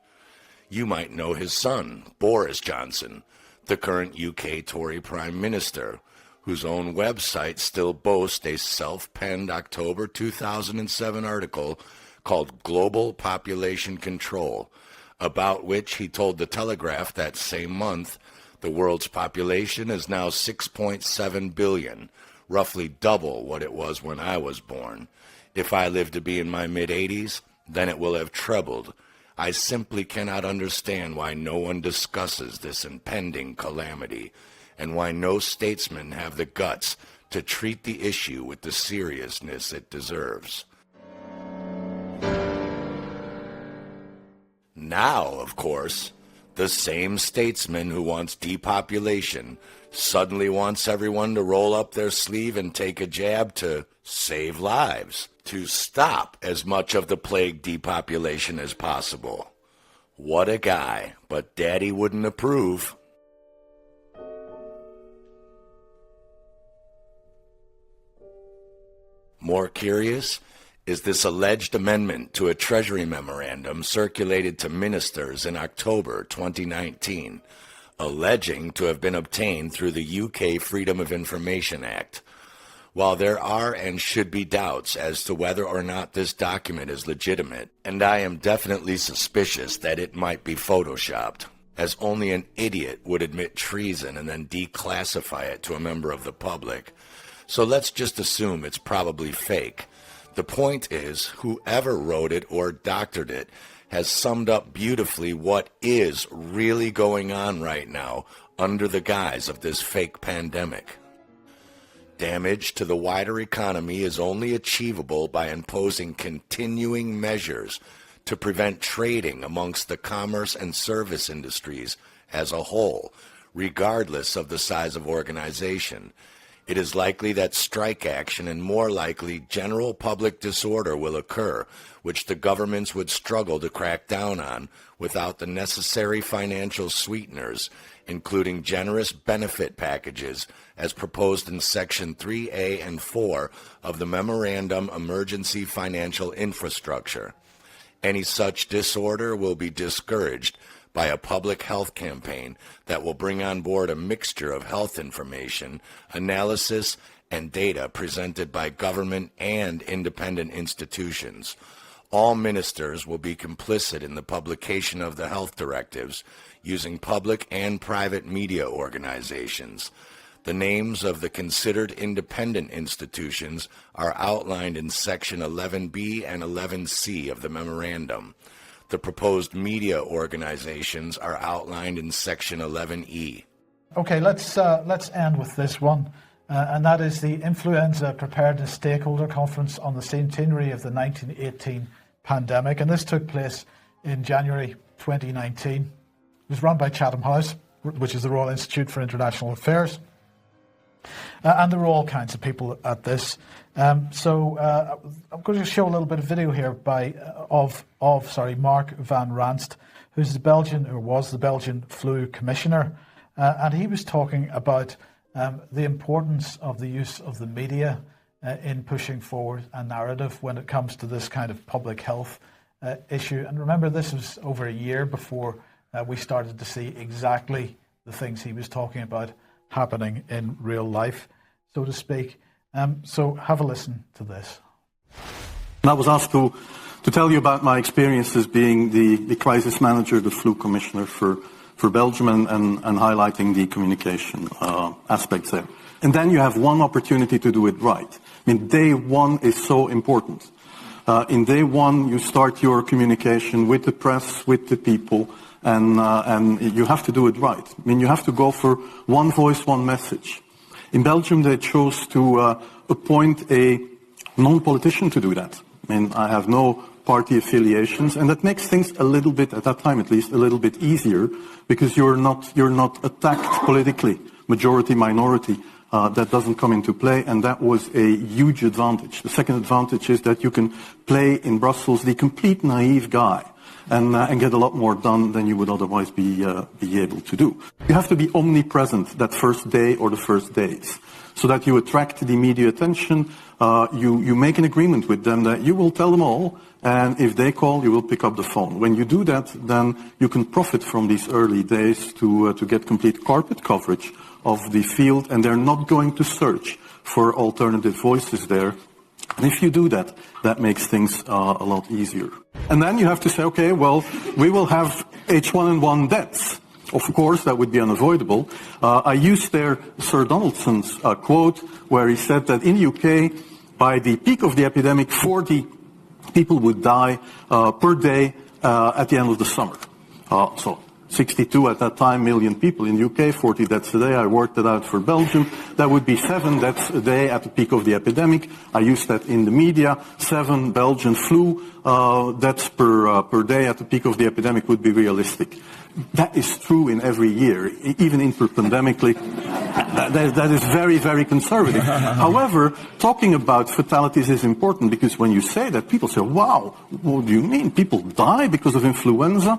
[SPEAKER 1] You might know his son, Boris Johnson, the current UK Tory Prime Minister, whose own website still boasts a self-penned October 2007 article called Global Population Control, about which he told The Telegraph that same month the world's population is now 6.7 billion, roughly double what it was when I was born. If I live to be in my mid-80s, then it will have trebled. I simply cannot understand why no one discusses this impending calamity, and why no statesmen have the guts to treat the issue with the seriousness it deserves." Now, of course, the same statesman who wants depopulation suddenly wants everyone to roll up their sleeve and take a jab to save lives, to stop as much of the plague depopulation as possible. What a guy, but Daddy wouldn't approve. More curious is this alleged amendment to a Treasury memorandum circulated to ministers in October 2019, alleging to have been obtained through the UK Freedom of Information Act. While there are and should be doubts as to whether or not this document is legitimate, and I am definitely suspicious that it might be photoshopped, as only an idiot would admit treason and then declassify it to a member of the public, so let's just assume it's probably fake. The point is, whoever wrote it or doctored it has summed up beautifully what is really going on right now under the guise of this fake pandemic. Damage to the wider economy is only achievable by imposing continuing measures to prevent trading amongst the commerce and service industries as a whole, regardless of the size of organization. It is likely that strike action and more likely general public disorder will occur, which the governments would struggle to crack down on without the necessary financial sweeteners, including generous benefit packages as proposed in Section 3A and 4 of the Memorandum Emergency Financial Infrastructure. Any such disorder will be discouraged by a public health campaign that will bring on board a mixture of health information, analysis, and data presented by government and independent institutions. All ministers will be complicit in the publication of the health directives using public and private media organizations. The names of the considered independent institutions are outlined in Section 11B and 11C of the memorandum. The proposed media organizations are outlined in Section 11E.
[SPEAKER 6] Okay, let's end with this one, and that is the Influenza Preparedness Stakeholder Conference on the centenary of the 1918 pandemic, and this took place in January 2019. It was run by Chatham House, which is the Royal Institute for International Affairs, and there were all kinds of people at this. So I'm going to show a little bit of video here of Mark van Ranst, who's the Belgian, or was the Belgian flu commissioner, and he was talking about the importance of the use of the media in pushing forward a narrative when it comes to this kind of public health issue. And remember, this was over a year before we started to see exactly the things he was talking about happening in real life, so to speak. So have a listen to this.
[SPEAKER 22] I was asked to tell you about my experiences being the crisis manager, the flu commissioner for Belgium, and highlighting the communication aspects there. And then you have one opportunity to do it right. I mean, day one is so important. In day one, you start your communication with the press, with the people, and you have to do it right. I mean, you have to go for one voice, one message. In Belgium, they chose to appoint a non-politician to do that. I mean, I have no party affiliations, and that makes things a little bit, at that time at least, a little bit easier, because you're not attacked politically, majority, minority. That doesn't come into play, and that was a huge advantage. The second advantage is that you can play in Brussels the complete naive guy and get a lot more done than you would otherwise be able to do. You have to be omnipresent that first day or the first days, so that you attract the media attention. You make an agreement with them that you will tell them all, and if they call, you will pick up the phone. When you do that, then you can profit from these early days to get complete carpet coverage of the field, and they're not going to search for alternative voices there. And if you do that, that makes things a lot easier. And then you have to say, okay, well, we will have H1N1 deaths. Of course, that would be unavoidable. I used there Sir Donaldson's quote, where he said that in the UK, by the peak of the epidemic, 40 people would die per day at the end of the summer. So 62 at that time million people in the UK, 40 deaths a day. I worked it out for Belgium. That would be 7 deaths a day at the peak of the epidemic. I used that in the media. 7 Belgian flu deaths per day at the peak of the epidemic would be realistic. That is true in every year, even interpandemically. That is very, very conservative. However, talking about fatalities is important, because when you say that, people say, wow, what do you mean? People die because of influenza?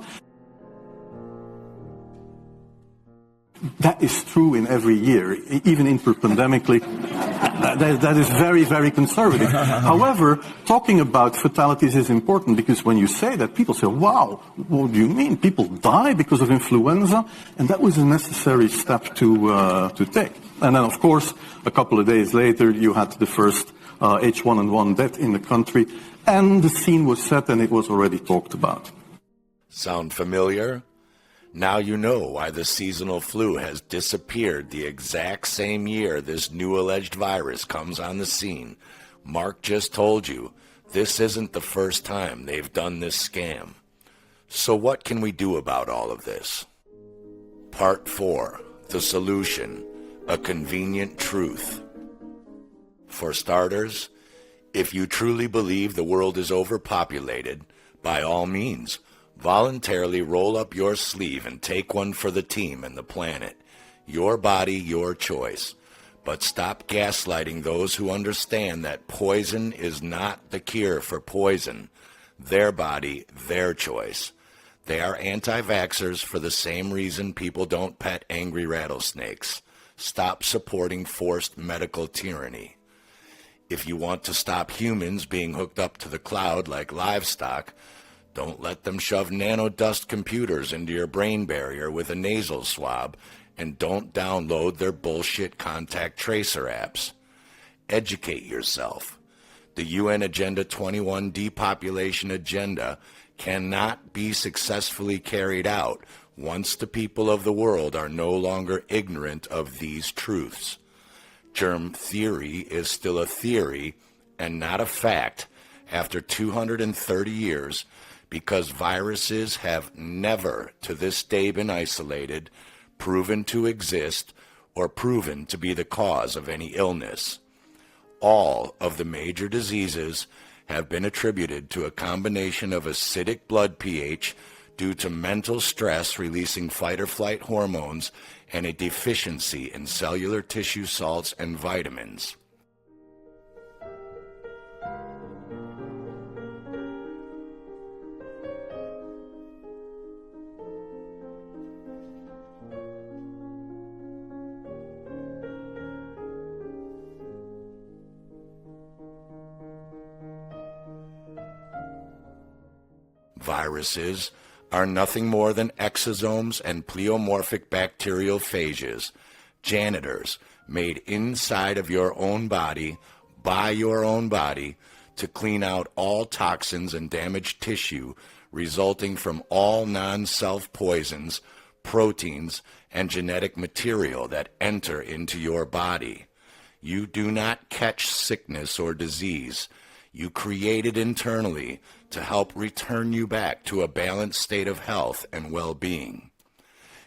[SPEAKER 22] That is true in every year, even interpandemically. That is very, very conservative. However, talking about fatalities is important, because when you say that, people say, wow, what do you mean? People die because of influenza? And that was a necessary step to take. And then, of course, a couple of days later, you had the first H1N1 death in the country, and the scene was set and it was already talked about.
[SPEAKER 1] Sound familiar? Now you know why the seasonal flu has disappeared the exact same year this new alleged virus comes on the scene. Mark just told you, this isn't the first time they've done this scam. So what can we do about all of this? Part 4, the solution, a convenient truth. For starters, if you truly believe the world is overpopulated, by all means, voluntarily roll up your sleeve and take one for the team and the planet. Your body, your choice. But stop gaslighting those who understand that poison is not the cure for poison. Their body, their choice. They are anti-vaxxers for the same reason people don't pet angry rattlesnakes. Stop supporting forced medical tyranny. If you want to stop humans being hooked up to the cloud like livestock, don't let them shove nanodust computers into your brain barrier with a nasal swab, and don't download their bullshit contact tracer apps. Educate yourself. The UN Agenda 21 depopulation agenda cannot be successfully carried out once the people of the world are no longer ignorant of these truths. Germ theory is still a theory and not a fact after 230 years, because viruses have never to this day been isolated, proven to exist, or proven to be the cause of any illness. All of the major diseases have been attributed to a combination of acidic blood pH due to mental stress releasing fight or flight hormones and a deficiency in cellular tissue salts and vitamins. Viruses are nothing more than exosomes and pleomorphic bacterial phages, janitors made inside of your own body, by your own body, to clean out all toxins and damaged tissue resulting from all non-self poisons, proteins, and genetic material that enter into your body. You do not catch sickness or disease. You create it internally to help return you back to a balanced state of health and well-being.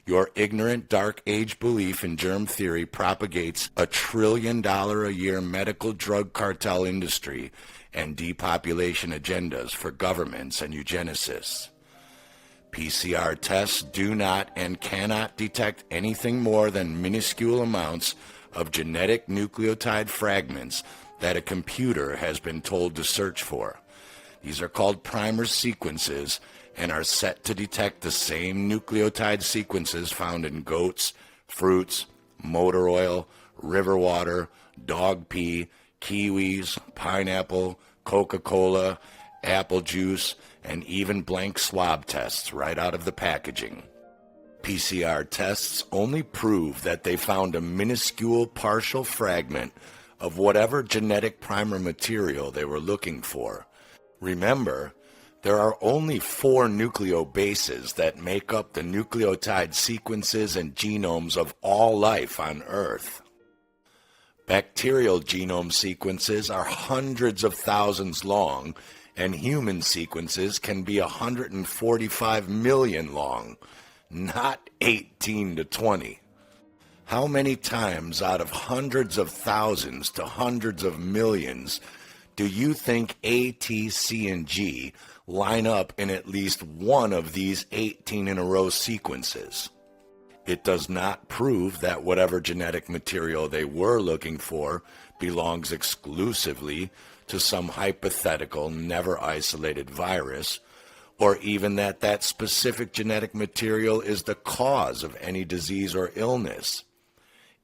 [SPEAKER 1] Your ignorant Dark Age belief in germ theory propagates $1 trillion a year medical drug cartel industry and depopulation agendas for governments and eugenicists. PCR tests do not and cannot detect anything more than minuscule amounts of genetic nucleotide fragments that a computer has been told to search for. These are called primer sequences and are set to detect the same nucleotide sequences found in goats, fruits, motor oil, river water, dog pee, kiwis, pineapple, Coca-Cola, apple juice, and even blank swab tests right out of the packaging. PCR tests only prove that they found a minuscule partial fragment of whatever genetic primer material they were looking for. Remember, there are only 4 nucleobases that make up the nucleotide sequences and genomes of all life on Earth. Bacterial genome sequences are hundreds of thousands long, and human sequences can be 145 million long, not 18 to 20. How many times out of hundreds of thousands to hundreds of millions do you think A, T, C, and G line up in at least one of these 18 in a row sequences? It does not prove that whatever genetic material they were looking for belongs exclusively to some hypothetical, never isolated virus, or even that that specific genetic material is the cause of any disease or illness.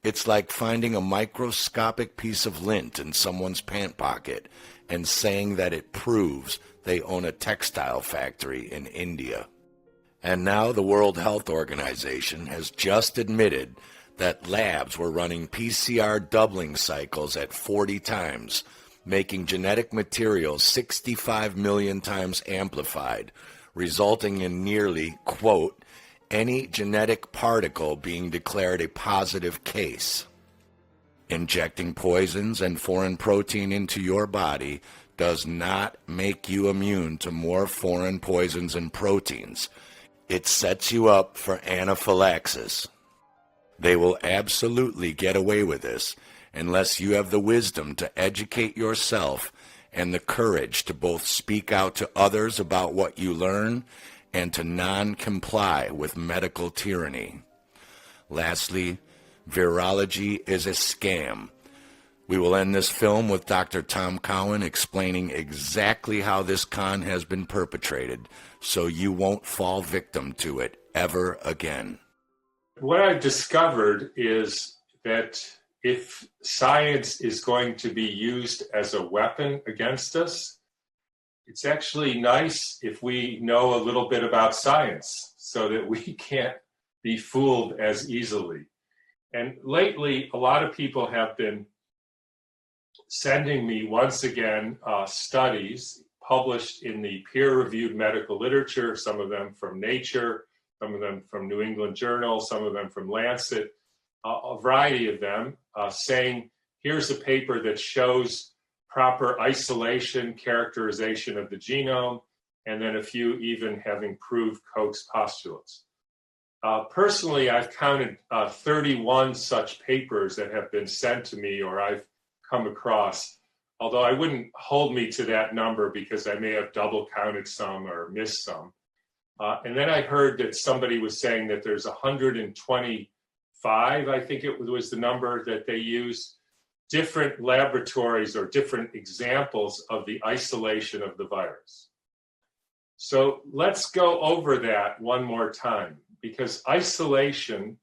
[SPEAKER 1] It's like finding a microscopic piece of lint in someone's pant pocket and saying that it proves they own a textile factory in India. And now the World Health Organization has just admitted that labs were running PCR doubling cycles at 40 times, making genetic material 65 million times amplified, resulting in nearly, quote, any genetic particle being declared a positive case. Injecting poisons and foreign protein into your body does not make you immune to more foreign poisons and proteins. It sets you up for anaphylaxis. They will absolutely get away with this unless you have the wisdom to educate yourself and the courage to both speak out to others about what you learn and to non-comply with medical tyranny. Lastly, virology is a scam. We will end this film with Dr. Tom Cowan explaining exactly how this con has been perpetrated, so you won't fall victim to it ever again.
[SPEAKER 4] What I've discovered is that if science is going to be used as a weapon against us, it's actually nice if we know a little bit about science so that we can't be fooled as easily. And lately, a lot of people have been sending me, once again, studies published in the peer-reviewed medical literature, some of them from Nature, some of them from New England Journal, some of them from Lancet, a variety of them, saying, here's a paper that shows proper isolation, characterization of the genome, and then a few even having proved Koch's postulates. Personally, I've counted 31 such papers that have been sent to me or I've come across, although I wouldn't hold me to that number because I may have double counted some or missed some. And then I heard that somebody was saying that there's 125, I think it was the number that they used, different laboratories or different examples of the isolation of the virus. So let's go over that one more time, because isolation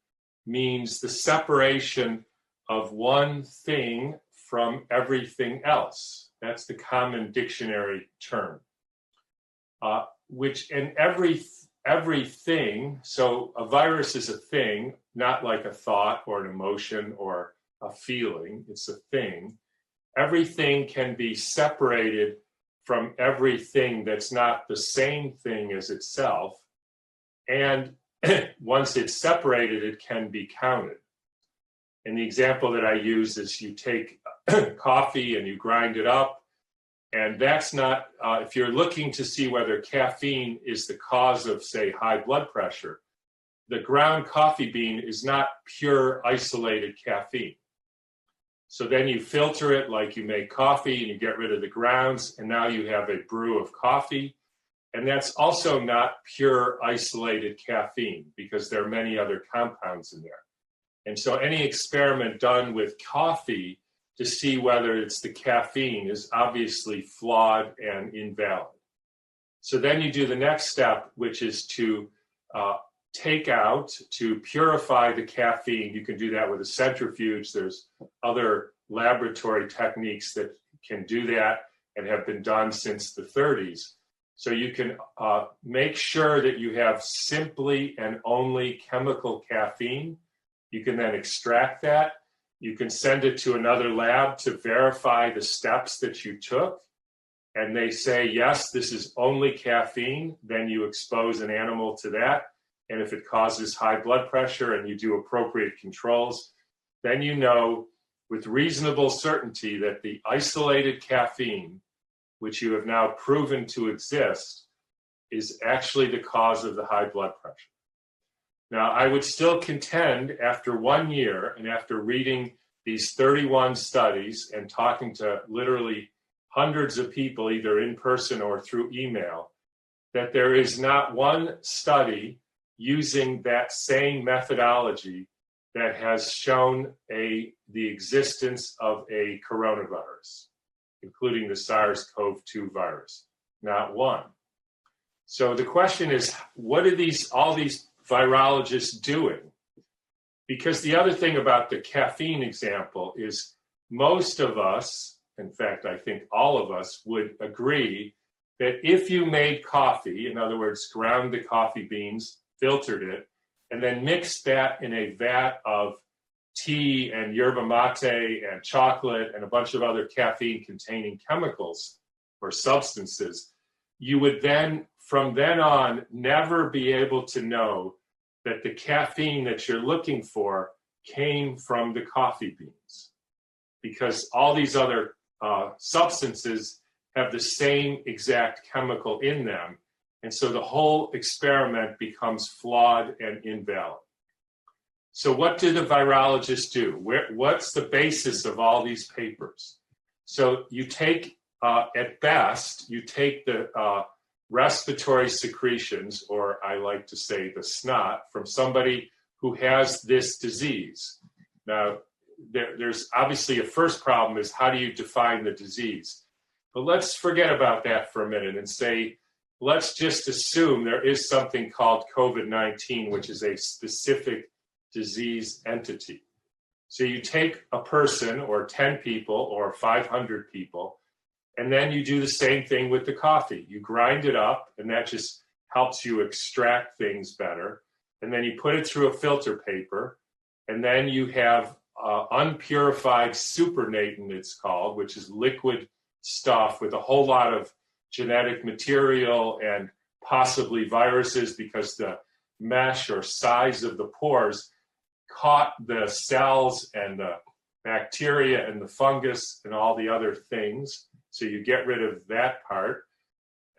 [SPEAKER 4] means the separation of one thing from everything else. That's the common dictionary term. Which in everything, so a virus is a thing, not like a thought or an emotion or a feeling, it's a thing. Everything can be separated from everything that's not the same thing as itself. And once it's separated, it can be counted. And the example that I use is you take coffee and you grind it up. And that's not, if you're looking to see whether caffeine is the cause of, say, high blood pressure, the ground coffee bean is not pure isolated caffeine. So then you filter it like you make coffee and you get rid of the grounds, and now you have a brew of coffee. And that's also not pure isolated caffeine because there are many other compounds in there. And so any experiment done with coffee to see whether it's the caffeine is obviously flawed and invalid. So then you do the next step, which is to take out, to purify the caffeine. You can do that with a centrifuge. There's other laboratory techniques that can do that and have been done since the 30s. So you can make sure that you have simply and only chemical caffeine. You can then extract that. You can send it to another lab to verify the steps that you took. And they say, yes, this is only caffeine. Then you expose an animal to that. And if it causes high blood pressure and you do appropriate controls, then you know with reasonable certainty that the isolated caffeine, which you have now proven to exist, is actually the cause of the high blood pressure. Now, I would still contend after 1 year and after reading these 31 studies and talking to literally hundreds of people, either in person or through email, that there is not one study using that same methodology that has shown the existence of a coronavirus, including the SARS-CoV-2 virus. Not one. So the question is, what are all these virologists doing? Because the other thing about the caffeine example is most of us, in fact, I think all of us would agree that if you made coffee, in other words, ground the coffee beans, filtered it, and then mixed that in a vat of tea and yerba mate and chocolate and a bunch of other caffeine-containing chemicals or substances, you would then, from then on, never be able to know that the caffeine that you're looking for came from the coffee beans, because all these other substances have the same exact chemical in them. And so the whole experiment becomes flawed and invalid. So what do the virologists do? What's the basis of all these papers? So you take, at best, you take the respiratory secretions, or I like to say the snot, from somebody who has this disease. Now, there's obviously a first problem is how do you define the disease? But let's forget about that for a minute and say, let's just assume there is something called COVID-19, which is a specific disease entity. So you take a person or 10 people or 500 people, and then you do the same thing with the coffee. You grind it up, and that just helps you extract things better. And then you put it through a filter paper, and then you have unpurified supernatant, it's called, which is liquid stuff with a whole lot of genetic material and possibly viruses, because the mesh or size of the pores caught the cells and the bacteria and the fungus and all the other things. So you get rid of that part.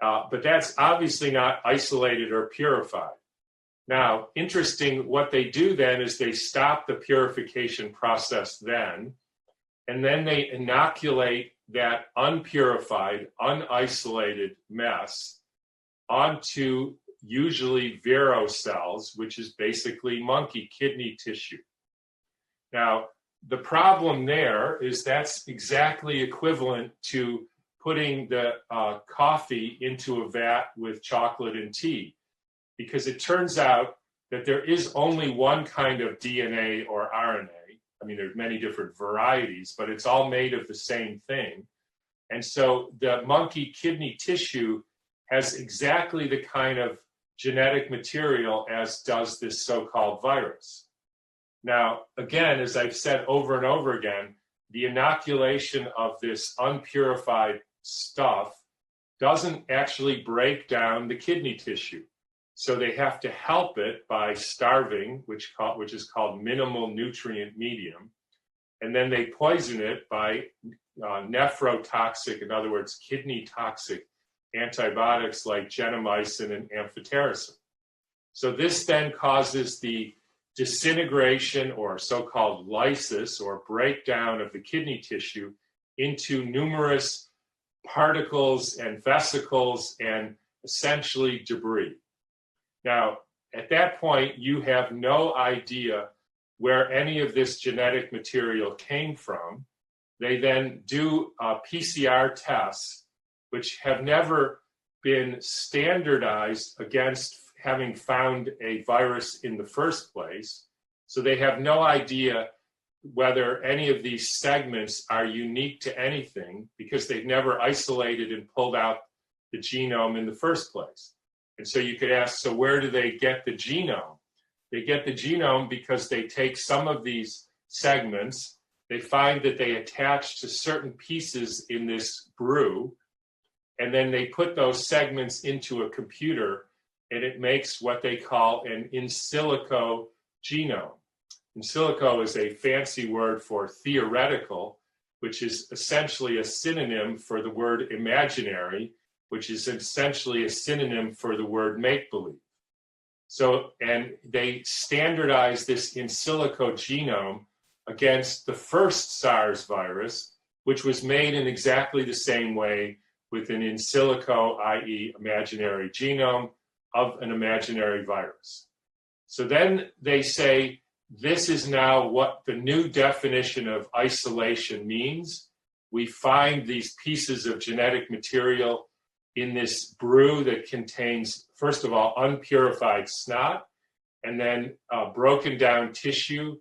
[SPEAKER 4] But that's obviously not isolated or purified. Now, interesting, what they do then is they stop the purification process then, and then they inoculate that unpurified, unisolated mess onto usually vero cells, which is basically monkey kidney tissue. Now, the problem there is that's exactly equivalent to putting the coffee into a vat with chocolate and tea, because it turns out that there is only one kind of DNA or RNA. I mean, there's many different varieties, but it's all made of the same thing. And so the monkey kidney tissue has exactly the kind of genetic material as does this so-called virus. Now, again, as I've said over and over again, the inoculation of this unpurified stuff doesn't actually break down the kidney tissue. So they have to help it by starving, which is called minimal nutrient medium. And then they poison it by nephrotoxic, in other words, kidney toxic antibiotics like gentamicin and amphotericin. So this then causes the disintegration or so-called lysis or breakdown of the kidney tissue into numerous particles and vesicles and essentially debris. Now, at that point, you have no idea where any of this genetic material came from. They then do PCR tests, which have never been standardized against having found a virus in the first place. So they have no idea whether any of these segments are unique to anything because they've never isolated and pulled out the genome in the first place. And so you could ask, so where do they get the genome? They get the genome because they take some of these segments, they find that they attach to certain pieces in this brew, and then they put those segments into a computer, and it makes what they call an in silico genome. In silico is a fancy word for theoretical, which is essentially a synonym for the word imaginary, which is essentially a synonym for the word make-believe. So, and they standardize this in silico genome against the first SARS virus, which was made in exactly the same way with an in silico, i.e. imaginary genome of an imaginary virus. So then they say, this is now what the new definition of isolation means. We find these pieces of genetic material in this brew that contains, first of all, unpurified snot, and then broken down tissue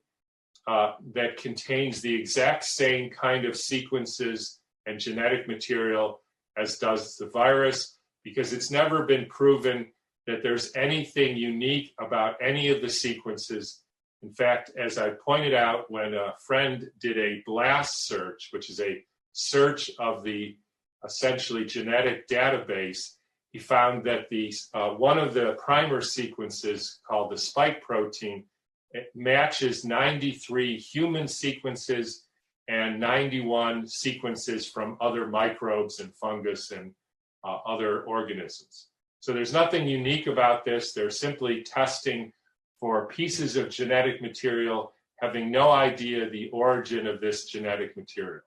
[SPEAKER 4] that contains the exact same kind of sequences and genetic material as does the virus, because it's never been proven that there's anything unique about any of the sequences. In fact, as I pointed out, when a friend did a BLAST search, which is a search of the essentially genetic database, he found that the one of the primer sequences called the spike protein, it matches 93 human sequences and 91 sequences from other microbes and fungus and other organisms. So there's nothing unique about this. They're simply testing for pieces of genetic material, having no idea the origin of this genetic material.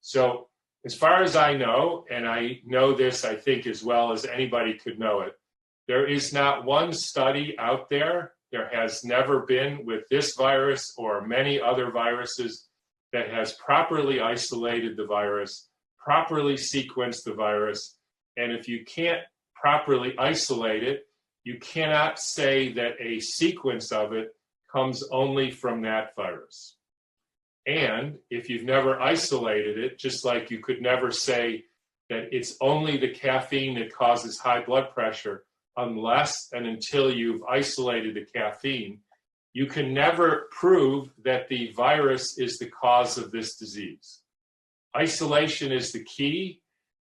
[SPEAKER 4] So as far as I know, and I know this, I think, as well as anybody could know it, there is not one study out there, there has never been with this virus or many other viruses, that has properly isolated the virus, properly sequenced the virus. And if you can't properly isolate it, you cannot say that a sequence of it comes only from that virus. And if you've never isolated it, just like you could never say that it's only the caffeine that causes high blood pressure unless and until you've isolated the caffeine, you can never prove that the virus is the cause of this disease. Isolation is the key,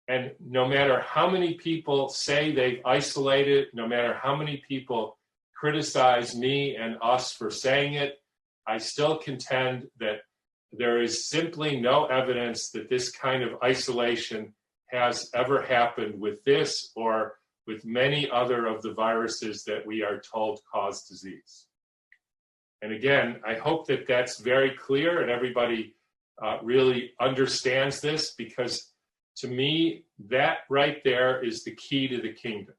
[SPEAKER 4] and no matter how many people say they've isolated, no matter how many people criticize me and us for saying it, I still contend that there is simply no evidence that this kind of isolation has ever happened with this or with many other of the viruses that we are told cause disease. And again, I hope that that's very clear and everybody really understands this, because to me, that right there is the key to the kingdom.